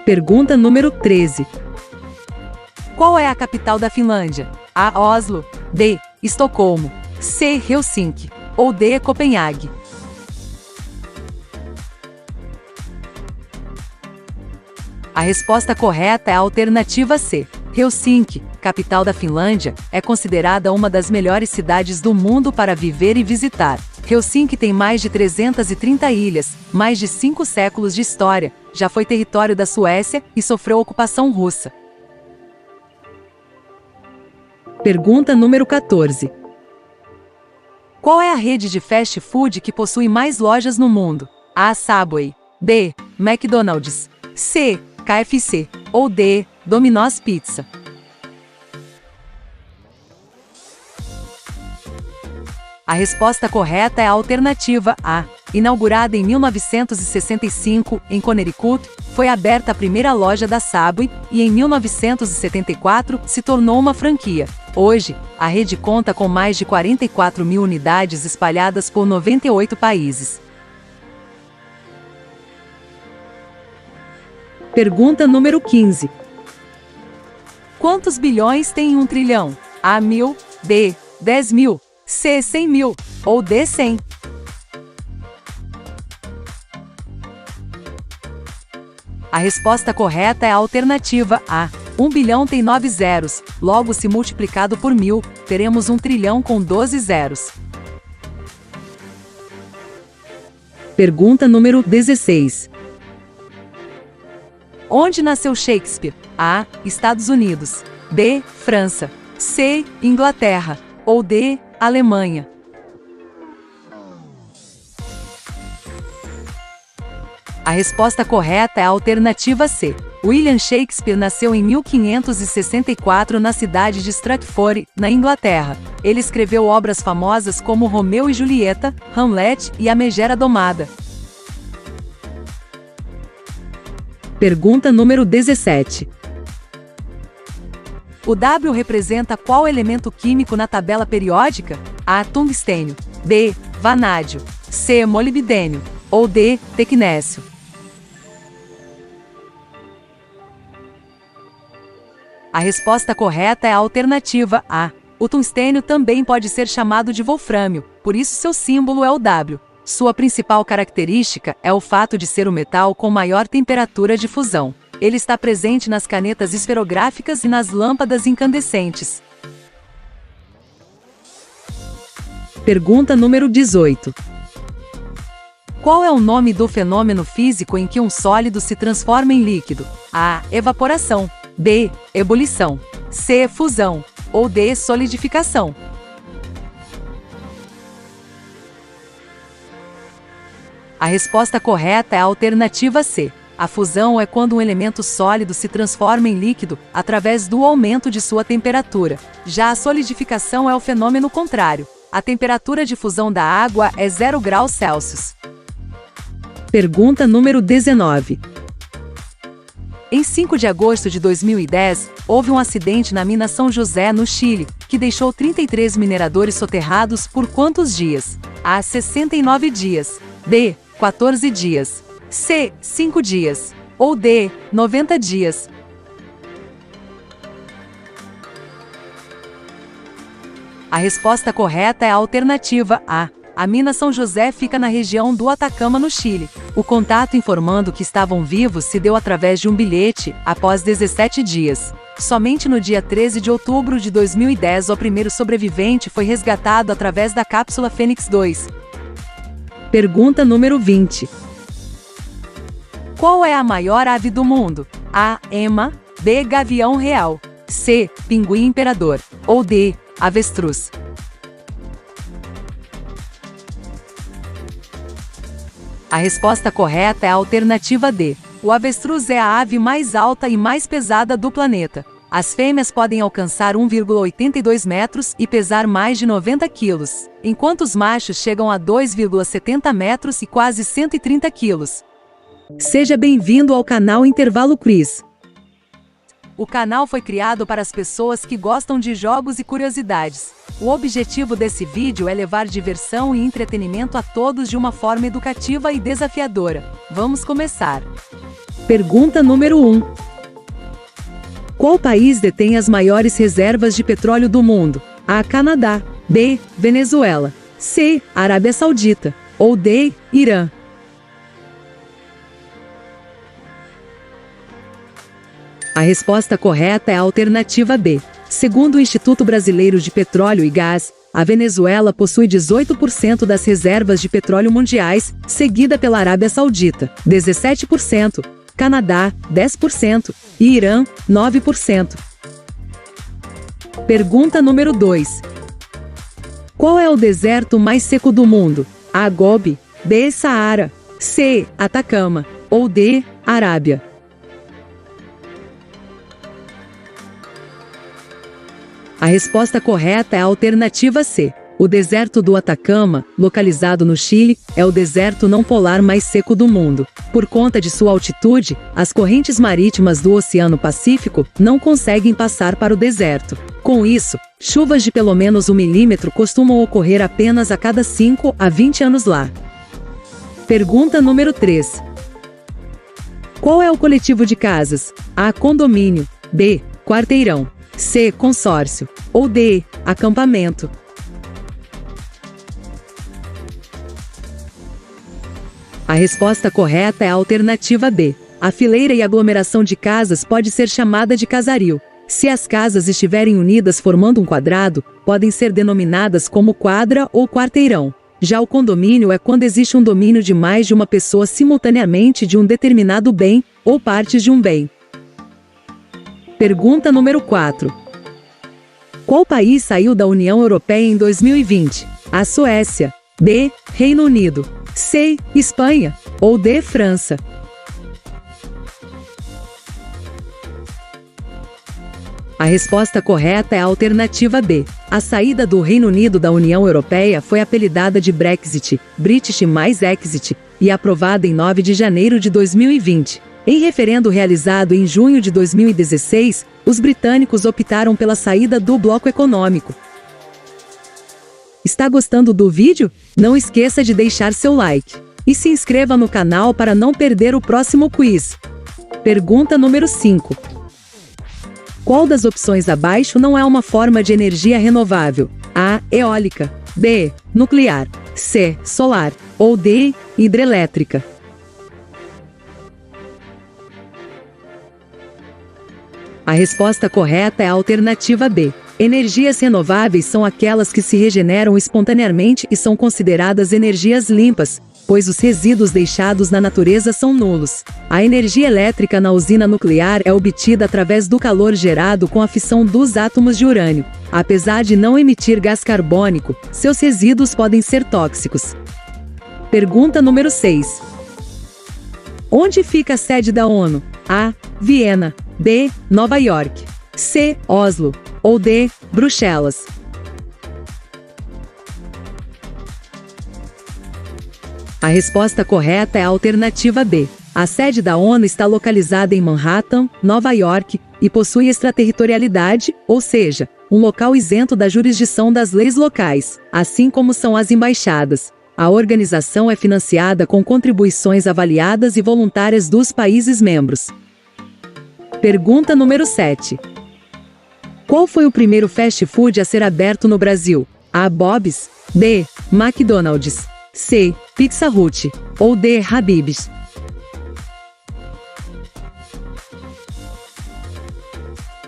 Pergunta número 13. Qual é a capital da Finlândia? A. Oslo, B. Estocolmo, C. Helsinki ou D. Copenhague? A resposta correta é a alternativa C. Helsinki, capital da Finlândia, é considerada uma das melhores cidades do mundo para viver e visitar. Helsinki tem mais de 330 ilhas, mais de 5 séculos de história, já foi território da Suécia e sofreu ocupação russa. Pergunta número 14. Qual é a rede de fast food que possui mais lojas no mundo? A. Subway, B. McDonald's, C. KFC ou D. Domino's Pizza? A resposta correta é a alternativa A. Inaugurada em 1965, em Connecticut, foi aberta a primeira loja da Subway e em 1974 se tornou uma franquia. Hoje, a rede conta com mais de 44 mil unidades espalhadas por 98 países. Pergunta número 15. Quantos bilhões tem 1 trilhão? A. 1000, B. 10 mil, C. 100 mil ou D. 100? A resposta correta é a alternativa A. 1 bilhão tem 9 zeros, logo se multiplicado por 1000, teremos 1 trilhão com 12 zeros. Pergunta número 16. Onde nasceu Shakespeare? A. Estados Unidos, B. França, C. Inglaterra ou D. Alemanha? A resposta correta é a alternativa C. William Shakespeare nasceu em 1564 na cidade de Stratford, na Inglaterra. Ele escreveu obras famosas como Romeu e Julieta, Hamlet e A Megera Domada. Pergunta número 17. O W representa qual elemento químico na tabela periódica? A. Tungstênio, B. Vanádio, C. Molibdênio ou D. Tecnécio? A resposta correta é a alternativa A. O tungstênio também pode ser chamado de wolfrâmio, por isso seu símbolo é o W. Sua principal característica é o fato de ser o metal com maior temperatura de fusão. Ele está presente nas canetas esferográficas e nas lâmpadas incandescentes. Pergunta número 18. Qual é o nome do fenômeno físico em que um sólido se transforma em líquido? A. Evaporação, B. Ebulição, C. Fusão ou D. Solidificação? A resposta correta é a alternativa C. A fusão é quando um elemento sólido se transforma em líquido através do aumento de sua temperatura. Já a solidificação é o fenômeno contrário. A temperatura de fusão da água é 0 graus Celsius. Pergunta número 19. Em 5 de agosto de 2010, houve um acidente na mina São José, no Chile, que deixou 33 mineradores soterrados por quantos dias? A. 69 dias, B. 14 dias, C. 5 dias ou D. 90 dias? A resposta correta é a alternativa A. A mina São José fica na região do Atacama, no Chile. O contato informando que estavam vivos se deu através de um bilhete, após 17 dias. Somente no dia 13 de outubro de 2010 o primeiro sobrevivente foi resgatado através da cápsula Fênix 2. Pergunta número 20. Qual é a maior ave do mundo? A. Ema, B. Gavião real, C. Pinguim imperador ou D. Avestruz? A resposta correta é a alternativa D. O avestruz é a ave mais alta e mais pesada do planeta. As fêmeas podem alcançar 1,82 metros e pesar mais de 90 quilos, enquanto os machos chegam a 2,70 metros e quase 130 quilos. Seja bem-vindo ao canal Intervalo Quiz. O canal foi criado para as pessoas que gostam de jogos e curiosidades. O objetivo desse vídeo é levar diversão e entretenimento a todos de uma forma educativa e desafiadora. Vamos começar. Pergunta número 1. Qual país detém as maiores reservas de petróleo do mundo? A. Canadá, B. Venezuela, C. Arábia Saudita ou D. Irã? A resposta correta é a alternativa B. Segundo o Instituto Brasileiro de Petróleo e Gás, a Venezuela possui 18% das reservas de petróleo mundiais, seguida pela Arábia Saudita, 17%, Canadá, 10% e Irã, 9%. Pergunta número 2. Qual é o deserto mais seco do mundo? A. Gobi, B. Saara, C. Atacama ou D. Arábia? A resposta correta é a alternativa C. O deserto do Atacama, localizado no Chile, é o deserto não polar mais seco do mundo. Por conta de sua altitude, as correntes marítimas do Oceano Pacífico não conseguem passar para o deserto. Com isso, chuvas de pelo menos 1 milímetro costumam ocorrer apenas a cada 5 a 20 anos lá. Pergunta número 3. Qual é o coletivo de casas? A. Condomínio. B. Quarteirão. C. Consórcio. Ou D. Acampamento. A resposta correta é a alternativa B. A fileira e aglomeração de casas pode ser chamada de casario. Se as casas estiverem unidas formando um quadrado, podem ser denominadas como quadra ou quarteirão. Já o condomínio é quando existe um domínio de mais de uma pessoa simultaneamente de um determinado bem ou partes de um bem. Pergunta número 4. Qual país saiu da União Europeia em 2020? A. Suécia. B. Reino Unido. C. Espanha. Ou D. França. A resposta correta é a alternativa B. A saída do Reino Unido da União Europeia foi apelidada de Brexit, British mais Exit, e aprovada em 9 de janeiro de 2020. Em referendo realizado em junho de 2016, os britânicos optaram pela saída do bloco econômico. Está gostando do vídeo? Não esqueça de deixar seu like. E se inscreva no canal para não perder o próximo quiz. Pergunta número 5. Qual das opções abaixo não é uma forma de energia renovável? A. Eólica. B. Nuclear. C. Solar. Ou D. Hidrelétrica. A resposta correta é a alternativa B. Energias renováveis são aquelas que se regeneram espontaneamente e são consideradas energias limpas, pois os resíduos deixados na natureza são nulos. A energia elétrica na usina nuclear é obtida através do calor gerado com a fissão dos átomos de urânio. Apesar de não emitir gás carbônico, seus resíduos podem ser tóxicos. Pergunta número 6. Onde fica a sede da ONU? A. Viena. B. Nova York. C. Oslo. Ou D. Bruxelas. A resposta correta é a alternativa B. A sede da ONU está localizada em Manhattan, Nova York, e possui extraterritorialidade, ou seja, um local isento da jurisdição das leis locais, assim como são as embaixadas. A organização é financiada com contribuições avaliadas e voluntárias dos países membros. Pergunta número 7. Qual foi o primeiro fast food a ser aberto no Brasil? A. Bob's. B. McDonald's. C. Pizza Hut. Ou D. Habib's.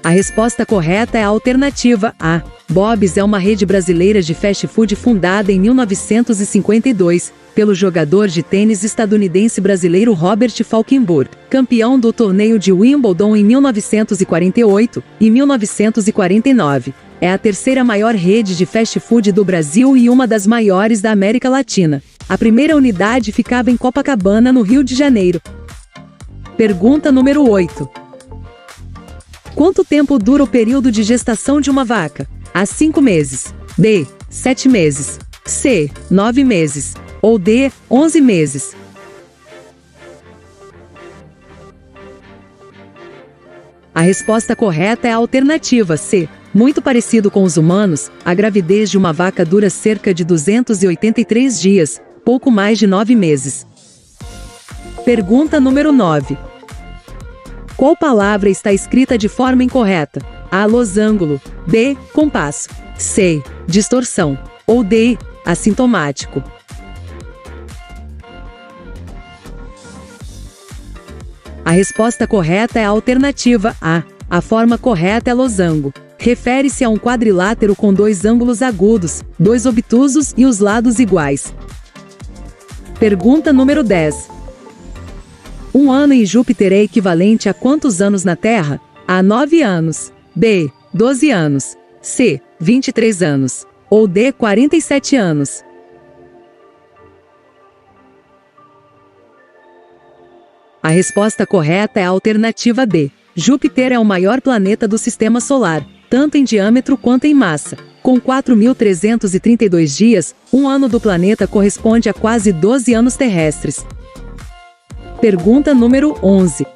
A resposta correta é a alternativa A. Bob's é uma rede brasileira de fast food fundada em 1952, pelo jogador de tênis estadunidense brasileiro Robert Falkenburg, campeão do torneio de Wimbledon em 1948 e 1949. É a terceira maior rede de fast food do Brasil e uma das maiores da América Latina. A primeira unidade ficava em Copacabana, no Rio de Janeiro. Pergunta número 8. Quanto tempo dura o período de gestação de uma vaca? A. 5 meses. B. 7 meses. C. 9 meses. Ou D. 11 meses. A resposta correta é a alternativa C. Muito parecido com os humanos, a gravidez de uma vaca dura cerca de 283 dias, pouco mais de 9 meses. Pergunta número 9. Qual palavra está escrita de forma incorreta? A. Losango. B. Compasso. C. Distorção. Ou D. Assintomático. A resposta correta é a alternativa A. A forma correta é losango. Refere-se a um quadrilátero com 2 ângulos agudos, 2 obtusos e os lados iguais. Pergunta número 10. Um ano em Júpiter é equivalente a quantos anos na Terra? A. 9 anos. B. 12 anos. C. 23 anos. Ou D. 47 anos. A resposta correta é a alternativa B. Júpiter é o maior planeta do Sistema Solar, tanto em diâmetro quanto em massa. Com 4.332 dias, um ano do planeta corresponde a quase 12 anos terrestres. Pergunta número 11.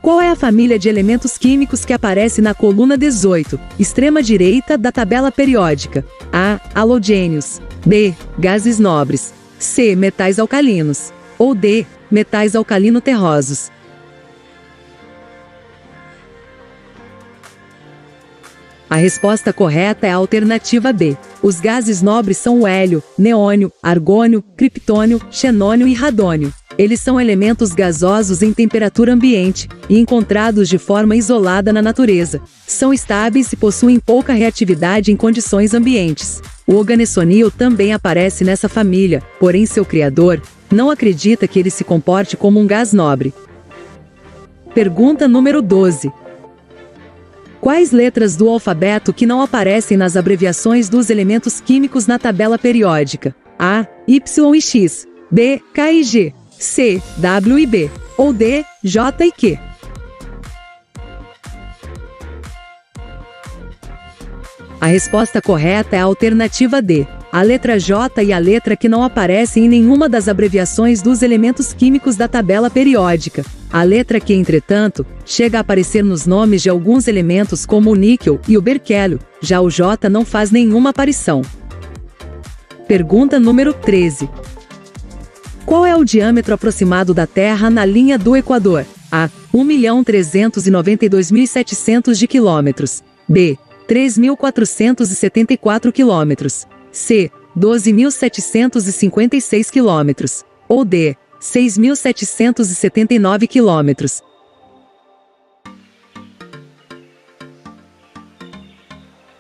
Qual é a família de elementos químicos que aparece na coluna 18, extrema direita da tabela periódica? A. Halogênios. B. Gases nobres. C. Metais alcalinos. Ou D. Metais alcalino-terrosos. A resposta correta é a alternativa B. Os gases nobres são o hélio, neônio, argônio, criptônio, xenônio e radônio. Eles são elementos gasosos em temperatura ambiente e encontrados de forma isolada na natureza. São estáveis e possuem pouca reatividade em condições ambientes. O oganesonil também aparece nessa família, porém seu criador não acredita que ele se comporte como um gás nobre. Pergunta número 12. Quais letras do alfabeto que não aparecem nas abreviações dos elementos químicos na tabela periódica? A, Y e X. B, K e G. C, W e B. Ou D, J e Q. A resposta correta é a alternativa D. A letra J e a letra Q não aparecem em nenhuma das abreviações dos elementos químicos da tabela periódica. A letra Q, entretanto, chega a aparecer nos nomes de alguns elementos como o níquel e o berquélio, já o J não faz nenhuma aparição. Pergunta número 13. Qual é o diâmetro aproximado da Terra na linha do Equador? A. 1.392.700 de quilômetros. B. 3.474 quilômetros. C. 12.756 quilômetros. Ou D. 6.779 quilômetros.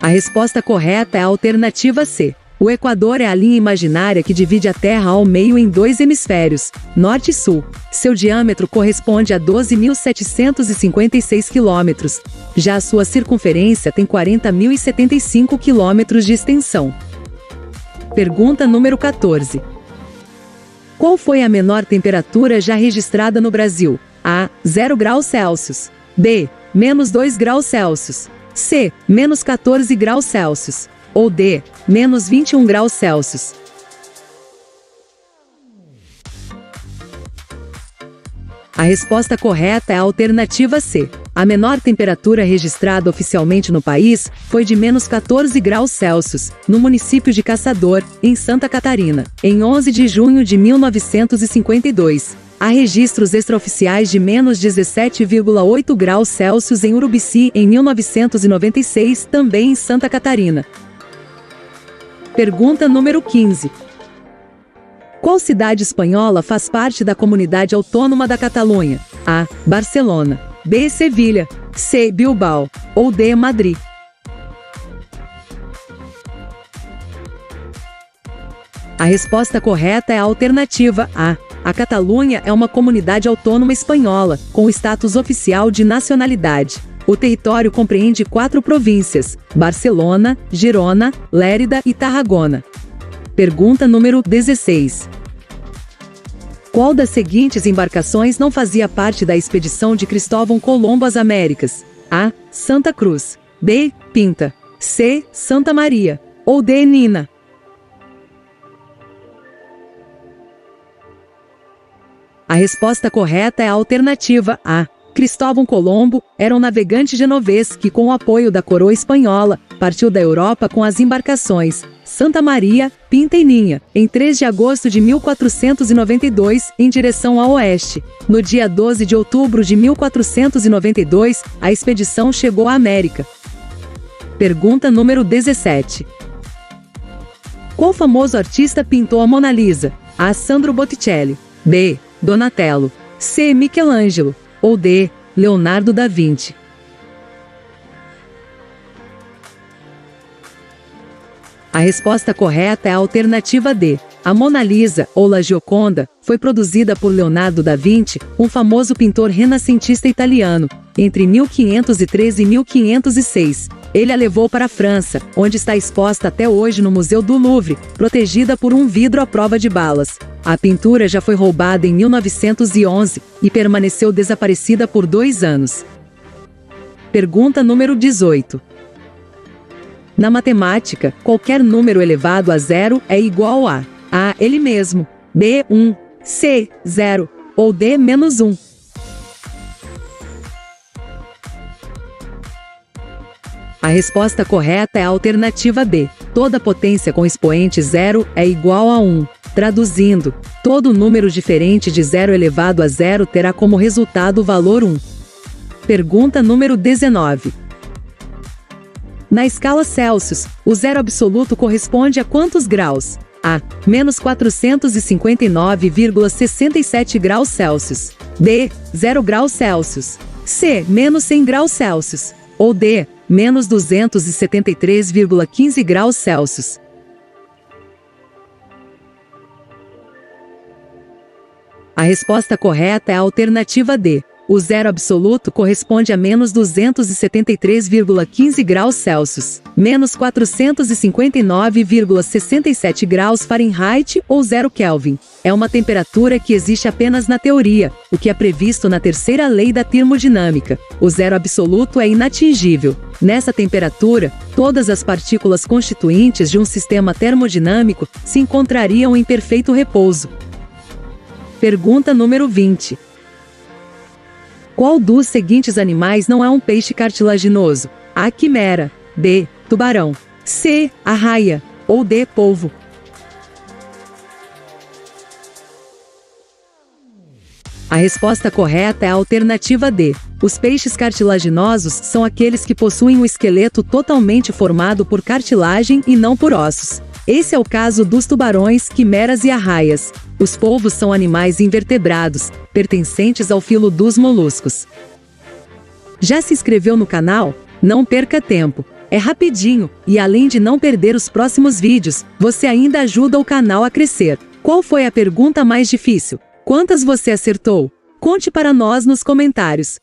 A resposta correta é a alternativa C. O Equador é a linha imaginária que divide a Terra ao meio em dois hemisférios, norte e sul. Seu diâmetro corresponde a 12.756 quilômetros. Já a sua circunferência tem 40.075 quilômetros de extensão. Pergunta número 14. Qual foi a menor temperatura já registrada no Brasil? A. 0 graus Celsius. B. Menos 2 graus Celsius. C. Menos 14 graus Celsius. Ou D. Menos 21 graus Celsius. A resposta correta é a alternativa C. A menor temperatura registrada oficialmente no país foi de menos 14 graus Celsius, no município de Caçador, em Santa Catarina, em 11 de junho de 1952. Há registros extraoficiais de menos 17,8 graus Celsius em Urubici em 1996, também em Santa Catarina. Pergunta número 15. Qual cidade espanhola faz parte da comunidade autônoma da Catalunha? A. Barcelona. B. Sevilha. C. Bilbao. Ou D. Madrid. A resposta correta é a alternativa A. A Catalunha é uma comunidade autônoma espanhola, com status oficial de nacionalidade. O território compreende 4 províncias: Barcelona, Girona, Lérida e Tarragona. Pergunta número 16. Qual das seguintes embarcações não fazia parte da expedição de Cristóvão Colombo às Américas? A. Santa Cruz. B. Pinta. C. Santa Maria. Ou D. Nina. A resposta correta é a alternativa A. Cristóvão Colombo era um navegante genovês que, com o apoio da coroa espanhola, partiu da Europa com as embarcações Santa Maria, Pinta e Ninha, em 3 de agosto de 1492, em direção a oeste. No dia 12 de outubro de 1492, a expedição chegou à América. Pergunta número 17. Qual famoso artista pintou a Mona Lisa? A. Sandro Botticelli. B. Donatello. C. Michelangelo. Ou D. Leonardo da Vinci. A resposta correta é a alternativa D. A Mona Lisa, ou La Gioconda, foi produzida por Leonardo da Vinci, um famoso pintor renascentista italiano, entre 1513 e 1506. Ele a levou para a França, onde está exposta até hoje no Museu do Louvre, protegida por um vidro à prova de balas. A pintura já foi roubada em 1911 e permaneceu desaparecida por 2 anos. Pergunta número 18. Na matemática, qualquer número elevado a zero é igual a ele mesmo, B, 1, C, 0, ou D, menos 1. A resposta correta é a alternativa B. Toda potência com expoente zero é igual a 1. Traduzindo, todo número diferente de 0 elevado a zero terá como resultado o valor 1. Pergunta número 19. Na escala Celsius, o zero absoluto corresponde a quantos graus? A. Menos 459,67 graus Celsius. B. 0 graus Celsius. C. Menos 100 graus Celsius. Ou D. Menos 273,15 graus Celsius. A resposta correta é a alternativa D. O zero absoluto corresponde a menos 273,15 graus Celsius, menos 459,67 graus Fahrenheit ou 0 Kelvin. É uma temperatura que existe apenas na teoria, o que é previsto na terceira lei da termodinâmica. O zero absoluto é inatingível. Nessa temperatura, todas as partículas constituintes de um sistema termodinâmico se encontrariam em perfeito repouso. Pergunta número 20. Qual dos seguintes animais não é um peixe cartilaginoso? A. Quimera. B. Tubarão. C. Arraia. Ou D. Polvo. A resposta correta é a alternativa D. Os peixes cartilaginosos são aqueles que possuem o esqueleto totalmente formado por cartilagem e não por ossos. Esse é o caso dos tubarões, quimeras e arraias. Os polvos são animais invertebrados, pertencentes ao filo dos moluscos. Já se inscreveu no canal? Não perca tempo. É rapidinho, e além de não perder os próximos vídeos, você ainda ajuda o canal a crescer. Qual foi a pergunta mais difícil? Quantas você acertou? Conte para nós nos comentários.